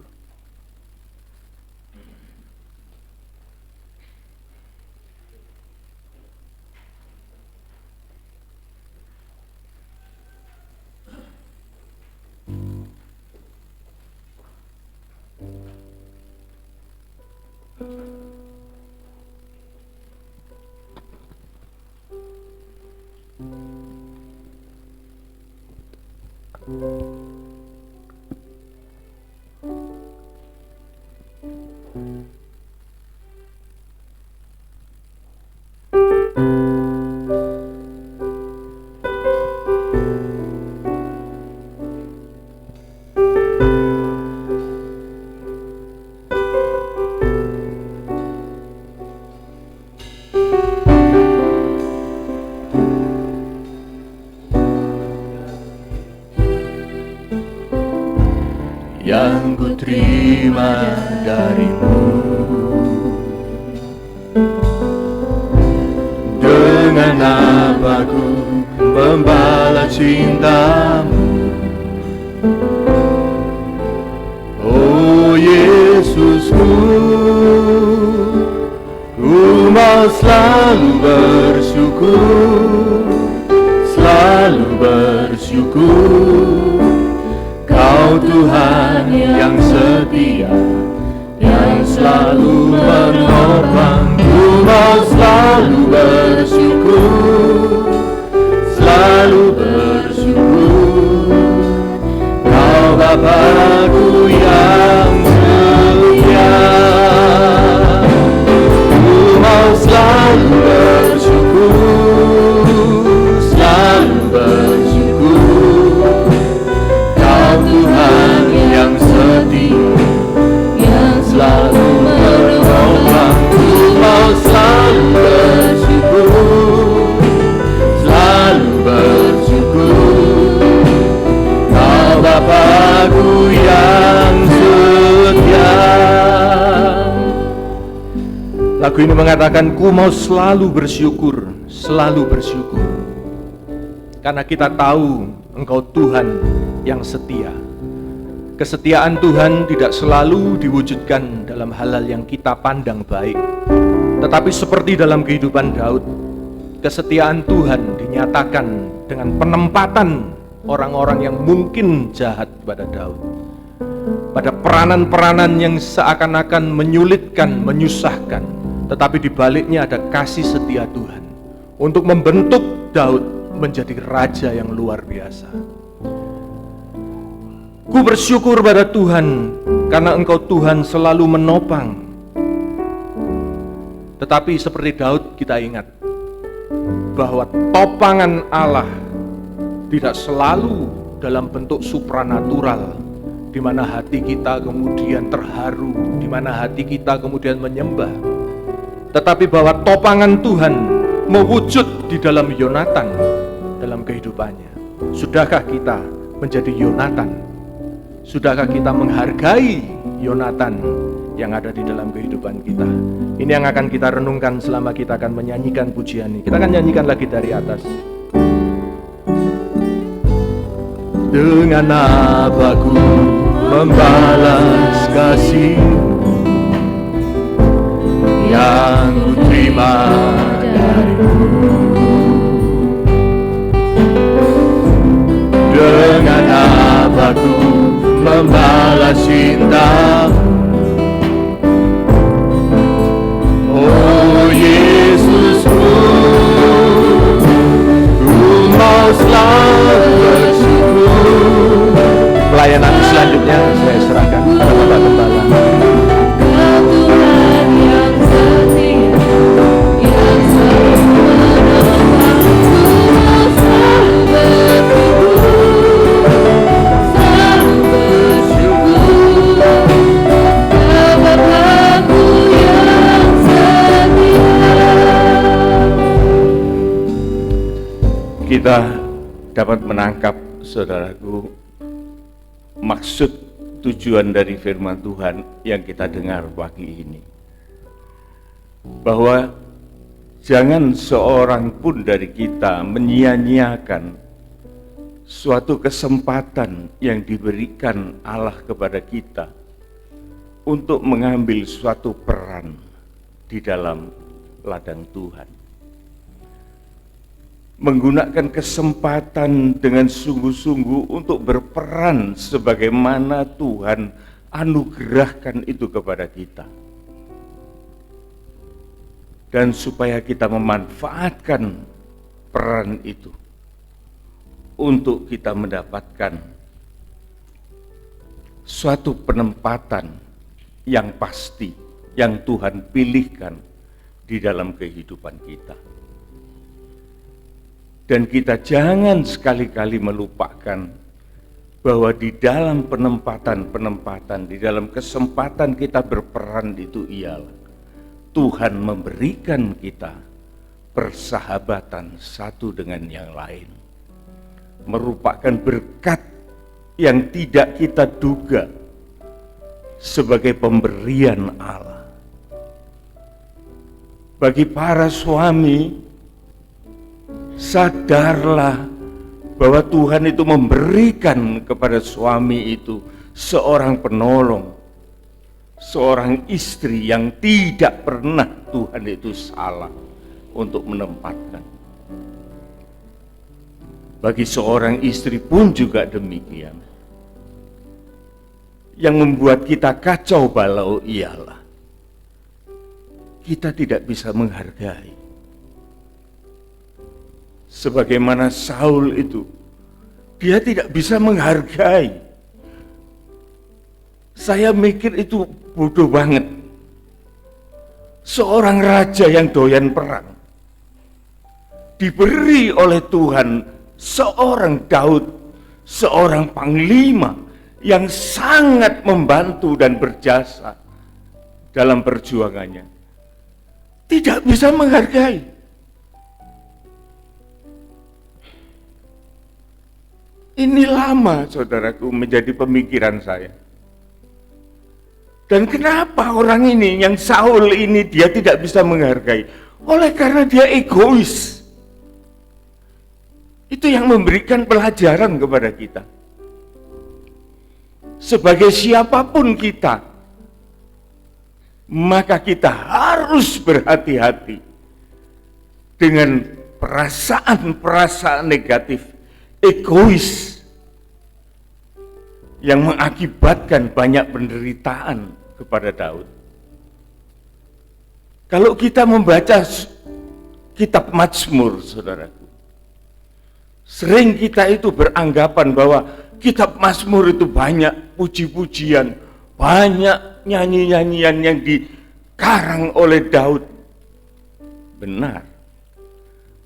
Yang ku terima darimu, dengan apa ku membalas cintamu. Oh Yesusku, ku mau selalu bersyukur, selalu bersyukur. Kau Tuhan yang setia, yang selalu menopang. Ku mau selalu bersyukur, selalu bersyukur. Kau Bapa-Ku yang setia. Ku mau selalu bersyukur, selalu bersyukur. Tuhan yang setia, yang selalu menolong. Ku mau selalu bersyukur, selalu bersyukur. Kau Bapa-Ku yang setia. Lagu ini mengatakan, ku mau selalu bersyukur, selalu bersyukur. Karena kita tahu Engkau Tuhan yang setia. Kesetiaan Tuhan tidak selalu diwujudkan dalam hal-hal yang kita pandang baik. Tetapi seperti dalam kehidupan Daud, kesetiaan Tuhan dinyatakan dengan penempatan orang-orang yang mungkin jahat pada Daud. Pada peranan-peranan yang seakan-akan menyulitkan, menyusahkan, tetapi di baliknya ada kasih setia Tuhan untuk membentuk Daud menjadi raja yang luar biasa. Ku bersyukur pada Tuhan karena Engkau Tuhan selalu menopang. Tetapi seperti Daud kita ingat bahwa topangan Allah tidak selalu dalam bentuk supranatural, di mana hati kita kemudian terharu, di mana hati kita kemudian menyembah. Tetapi bahwa topangan Tuhan mewujud di dalam Yonatan dalam kehidupannya. Sudahkah kita menjadi Yonatan? Sudahkah kita menghargai Yonatan yang ada di dalam kehidupan kita? Ini yang akan kita renungkan selama kita akan menyanyikan pujian ini. Kita akan nyanyikan lagi dari atas. Dengan apa ku membalas kasih yang ku terima darimu? Dengan apa ku membalas cinta? Oh Yesusku, ku mau selalu bersyukur. Pelayanan selanjutnya saya serahkan kepada Bapak Gembala. Tuhan yang setia, yang selalu menolongku, selalu bersyukur, selalu bersyukur. Bapakku yang setia. Kita dapat menangkap, saudaraku, maksud tujuan dari firman Tuhan yang kita dengar pagi ini, bahwa jangan seorang pun dari kita menyia-nyiakan suatu kesempatan yang diberikan Allah kepada kita untuk mengambil suatu peran di dalam ladang Tuhan. Menggunakan kesempatan dengan sungguh-sungguh untuk berperan sebagaimana Tuhan anugerahkan itu kepada kita. Dan supaya kita memanfaatkan peran itu untuk kita mendapatkan suatu penempatan yang pasti yang Tuhan pilihkan di dalam kehidupan kita. Dan kita jangan sekali-kali melupakan bahwa di dalam penempatan-penempatan, di dalam kesempatan kita berperan itu ialah Tuhan memberikan kita persahabatan satu dengan yang lain. Merupakan berkat yang tidak kita duga sebagai pemberian Allah. Bagi para suami, sadarlah bahwa Tuhan itu memberikan kepada suami itu seorang penolong, seorang istri yang tidak pernah Tuhan itu salah untuk menempatkan. Bagi seorang istri pun juga demikian. Yang membuat kita kacau balau ialah kita tidak bisa menghargai. Sebagaimana Saul itu, dia tidak bisa menghargai. Saya mikir itu bodoh banget. Seorang raja yang doyan perang, diberi oleh Tuhan seorang Daud, seorang panglima yang sangat membantu dan berjasa dalam perjuangannya. Tidak bisa menghargai. Ini lama, saudaraku, menjadi pemikiran saya. Dan kenapa orang ini, yang Saul ini, dia tidak bisa menghargai? Oleh karena dia egois. Itu yang memberikan pelajaran kepada kita. Sebagai siapapun kita, maka kita harus berhati-hati dengan perasaan-perasaan negatif, egois, yang mengakibatkan banyak penderitaan kepada Daud. Kalau kita membaca kitab Mazmur, saudaraku, sering kita itu beranggapan bahwa kitab Mazmur itu banyak puji-pujian, banyak nyanyi-nyanyian yang dikarang oleh Daud. Benar.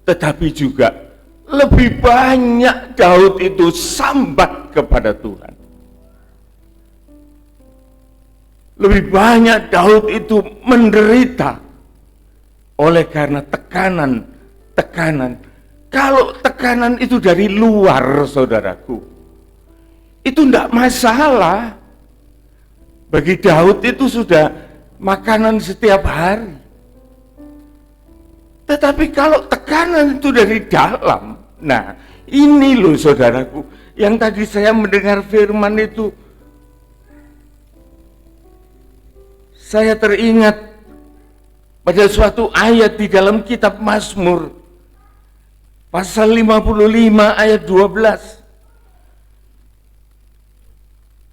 Tetapi juga lebih banyak Daud itu sambat kepada Tuhan. Lebih banyak Daud itu menderita oleh karena tekanan. Kalau tekanan itu dari luar, saudaraku, itu tidak masalah. Bagi Daud itu sudah makanan setiap hari. Tetapi kalau tekanan itu dari dalam, nah ini loh saudaraku, yang tadi saya mendengar firman itu, saya teringat pada suatu ayat di dalam kitab Mazmur, pasal 55 ayat 12.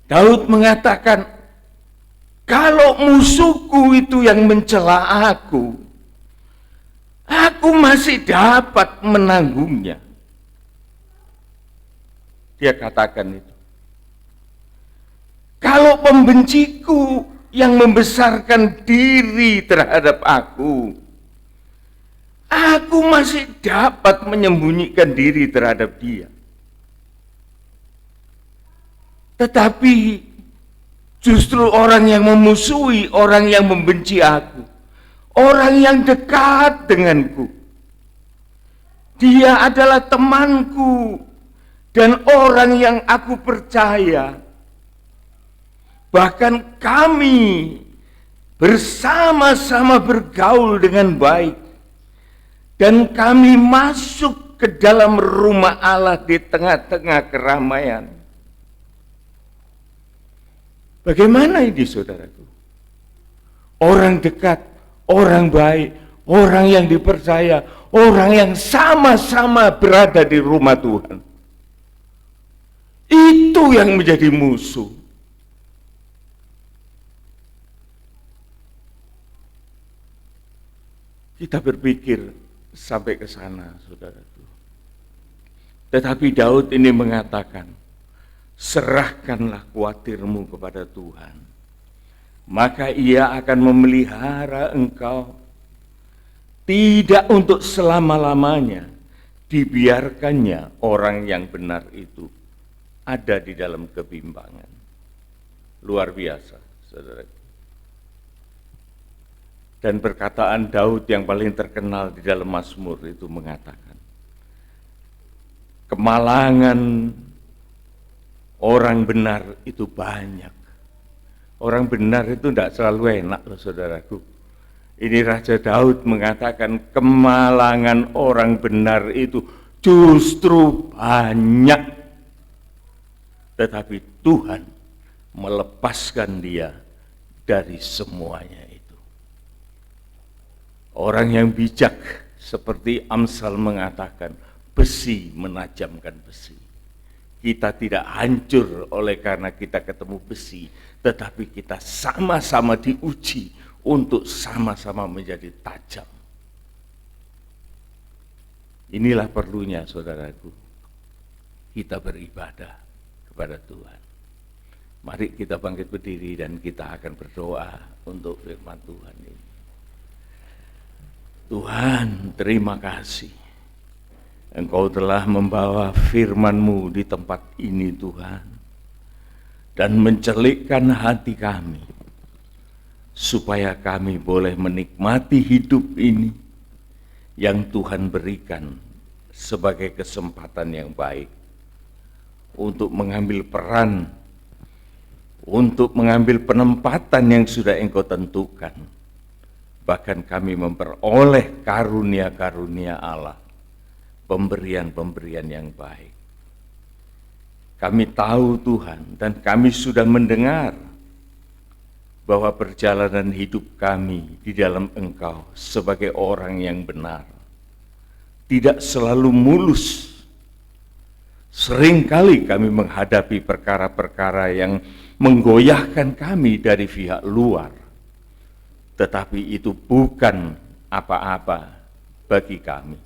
Daud mengatakan, kalau musuhku itu yang mencela aku masih dapat menanggungnya. Dia katakan itu. Kalau pembenciku yang membesarkan diri terhadap aku masih dapat menyembunyikan diri terhadap dia. Tetapi justru orang yang memusuhi, orang yang membenci aku, orang yang dekat denganku, dia adalah temanku dan orang yang aku percaya. Bahkan kami bersama-sama bergaul dengan baik, dan kami masuk ke dalam rumah Allah di tengah-tengah keramaian. Bagaimana ini saudaraku? Orang dekat, orang baik, orang yang dipercaya, orang yang sama-sama berada di rumah Tuhan. Itu yang menjadi musuh. Kita berpikir sampai ke sana, saudaraku. Tetapi Daud ini mengatakan, serahkanlah khawatirmu kepada Tuhan, maka ia akan memelihara engkau. Tidak untuk selama-lamanya dibiarkannya orang yang benar itu ada di dalam kebimbangan. Luar biasa, saudaraku. Dan perkataan Daud yang paling terkenal di dalam Mazmur itu mengatakan, kemalangan orang benar itu banyak. Orang benar itu tidak selalu enak loh saudaraku. Ini Raja Daud mengatakan kemalangan orang benar itu justru banyak. Tetapi Tuhan melepaskan dia dari semuanya itu. Orang yang bijak seperti Amsal mengatakan, besi menajamkan besi. Kita tidak hancur oleh karena kita ketemu besi, tetapi kita sama-sama diuji untuk sama-sama menjadi tajam. Inilah perlunya saudaraku, kita beribadah kepada Tuhan. Mari kita bangkit berdiri dan kita akan berdoa untuk firman Tuhan ini. Tuhan, terima kasih. Engkau telah membawa firman-Mu di tempat ini Tuhan, dan mencelikkan hati kami, supaya kami boleh menikmati hidup ini yang Tuhan berikan sebagai kesempatan yang baik untuk mengambil peran, untuk mengambil penempatan yang sudah Engkau tentukan. Bahkan kami memperoleh karunia-karunia Allah, pemberian-pemberian yang baik. Kami tahu Tuhan, dan kami sudah mendengar bahwa perjalanan hidup kami di dalam Engkau sebagai orang yang benar tidak selalu mulus. Seringkali kami menghadapi perkara-perkara yang menggoyahkan kami dari pihak luar, tetapi itu bukan apa-apa bagi kami.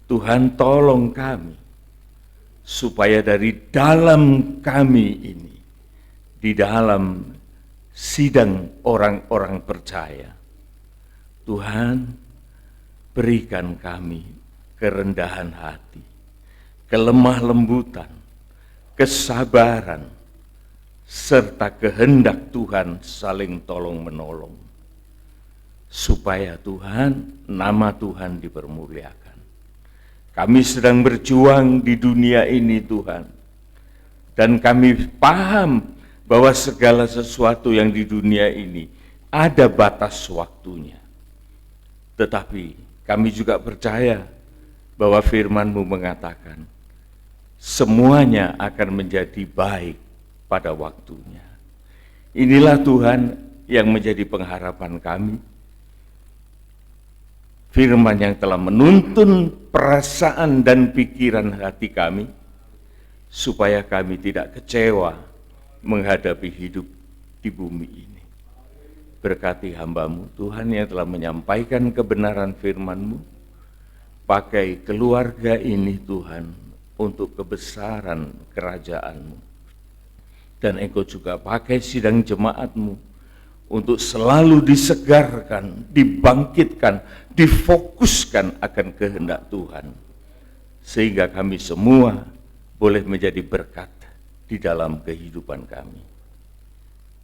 Tuhan, tolong kami supaya dari dalam kami ini, di dalam sidang orang-orang percaya, Tuhan berikan kami kerendahan hati, kelemah lembutan, kesabaran, serta kehendak Tuhan saling tolong menolong, supaya Tuhan, nama Tuhan dipermuliakan. Kami sedang berjuang di dunia ini Tuhan, dan kami paham bahwa segala sesuatu yang di dunia ini ada batas waktunya. Tetapi kami juga percaya bahwa firman-Mu mengatakan, semuanya akan menjadi baik pada waktunya. Inilah Tuhan yang menjadi pengharapan kami. Firman yang telah menuntun perasaan dan pikiran hati kami, supaya kami tidak kecewa menghadapi hidup di bumi ini. Berkati hamba-Mu Tuhan yang telah menyampaikan kebenaran firman-Mu, pakai keluarga ini Tuhan untuk kebesaran kerajaan-Mu. Dan Engkau juga pakai sidang jemaat-Mu untuk selalu disegarkan, dibangkitkan, difokuskan akan kehendak Tuhan. Sehingga kami semua boleh menjadi berkat di dalam kehidupan kami.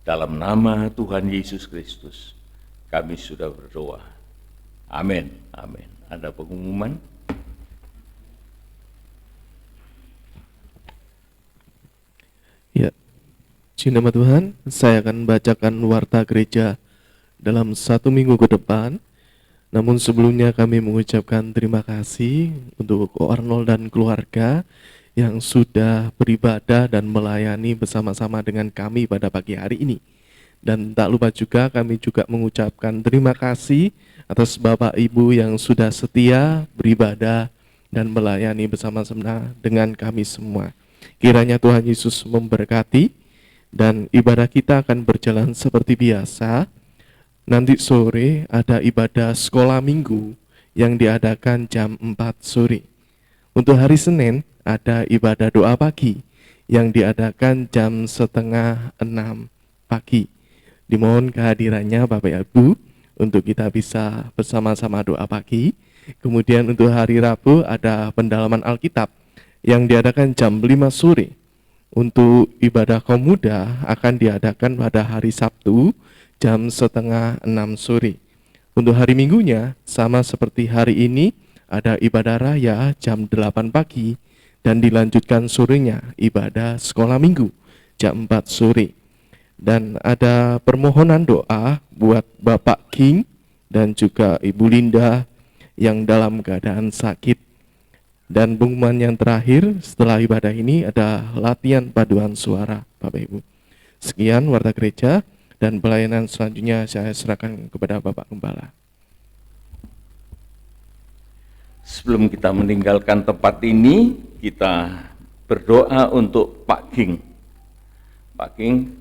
Dalam nama Tuhan Yesus Kristus, kami sudah berdoa. Amin. Amin. Ada pengumuman? Ya, di nama Tuhan, saya akan bacakan warta gereja dalam 1 minggu ke depan. Namun sebelumnya kami mengucapkan terima kasih untuk Ko Arnold dan keluarga yang sudah beribadah dan melayani bersama-sama dengan kami pada pagi hari ini. Dan tak lupa juga kami juga mengucapkan terima kasih atas Bapak Ibu yang sudah setia beribadah dan melayani bersama-sama dengan kami semua. Kiranya Tuhan Yesus memberkati, dan ibadah kita akan berjalan seperti biasa. Nanti sore ada ibadah sekolah minggu yang diadakan jam 4 sore. Untuk hari Senin ada ibadah doa pagi yang diadakan jam 5:30 pagi. Dimohon kehadirannya Bapak Ibu untuk kita bisa bersama-sama doa pagi. Kemudian untuk hari Rabu ada pendalaman Alkitab yang diadakan jam 5 sore. Untuk ibadah kaum muda akan diadakan pada hari Sabtu jam 5:30 sore. Untuk hari Minggunya sama seperti hari ini ada ibadah raya jam 8 pagi dan dilanjutkan sorenya ibadah sekolah minggu jam 4 sore. Dan ada permohonan doa buat Bapak King dan juga Ibu Linda yang dalam keadaan sakit. Dan pengumuman yang terakhir setelah ibadah ini ada latihan paduan suara Bapak Ibu. Sekian warta gereja, dan pelayanan selanjutnya saya serahkan kepada Bapak Gembala. Sebelum kita meninggalkan tempat ini, kita berdoa untuk Pak King. Pak King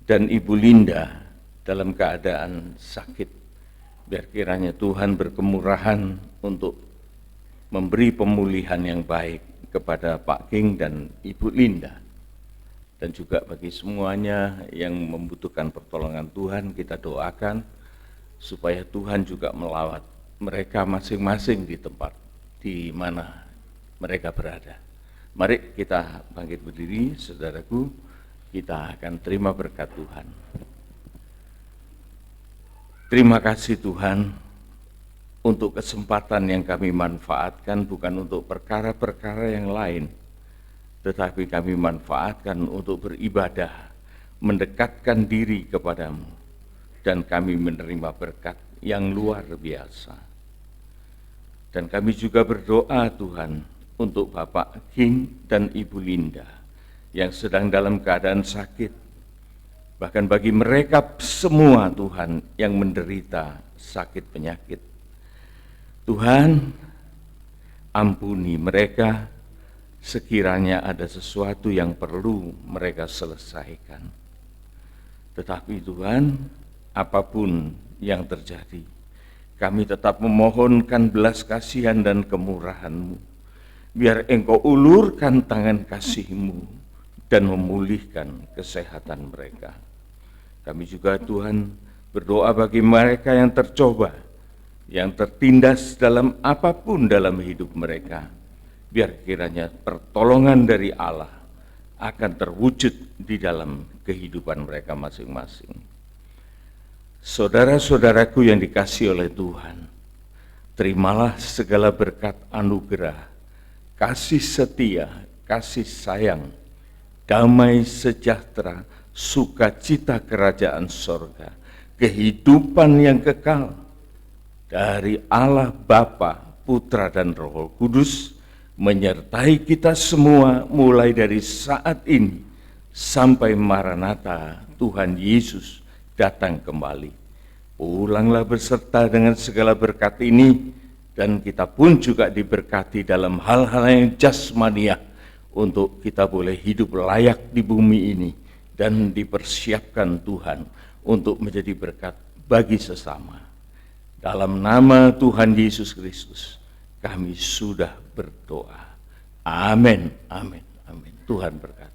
dan Ibu Linda dalam keadaan sakit. Biar kiranya Tuhan berkemurahan untuk memberi pemulihan yang baik kepada Pak King dan Ibu Linda. Dan juga bagi semuanya yang membutuhkan pertolongan Tuhan, kita doakan supaya Tuhan juga melawat mereka masing-masing di tempat di mana mereka berada. Mari kita bangkit berdiri, saudaraku, kita akan terima berkat Tuhan. Terima kasih Tuhan untuk kesempatan yang kami manfaatkan, bukan untuk perkara-perkara yang lain, tetapi kami manfaatkan untuk beribadah, mendekatkan diri kepadamu, dan kami menerima berkat yang luar biasa. Dan kami juga berdoa Tuhan untuk Bapak King dan Ibu Linda yang sedang dalam keadaan sakit. Bahkan bagi mereka semua Tuhan yang menderita sakit penyakit. Tuhan, ampuni mereka sekiranya ada sesuatu yang perlu mereka selesaikan. Tetapi Tuhan, apapun yang terjadi, kami tetap memohonkan belas kasihan dan kemurahan-Mu. Biar Engkau ulurkan tangan kasih-Mu dan memulihkan kesehatan mereka. Kami juga Tuhan berdoa bagi mereka yang tercoba, yang tertindas dalam apapun dalam hidup mereka. Biar kiranya pertolongan dari Allah akan terwujud di dalam kehidupan mereka masing-masing. Saudara-saudaraku yang dikasihi oleh Tuhan, terimalah segala berkat anugerah, kasih setia, kasih sayang, damai sejahtera, sukacita kerajaan sorga, kehidupan yang kekal dari Allah Bapa, Putra dan Roh Kudus menyertai kita semua mulai dari saat ini sampai Maranatha Tuhan Yesus datang kembali. Pulanglah beserta dengan segala berkat ini, dan kita pun juga diberkati dalam hal-hal yang jasmaniah untuk kita boleh hidup layak di bumi ini dan dipersiapkan Tuhan untuk menjadi berkat bagi sesama. Dalam nama Tuhan Yesus Kristus kami sudah berdoa. Amin, amin, amin. Tuhan berkati.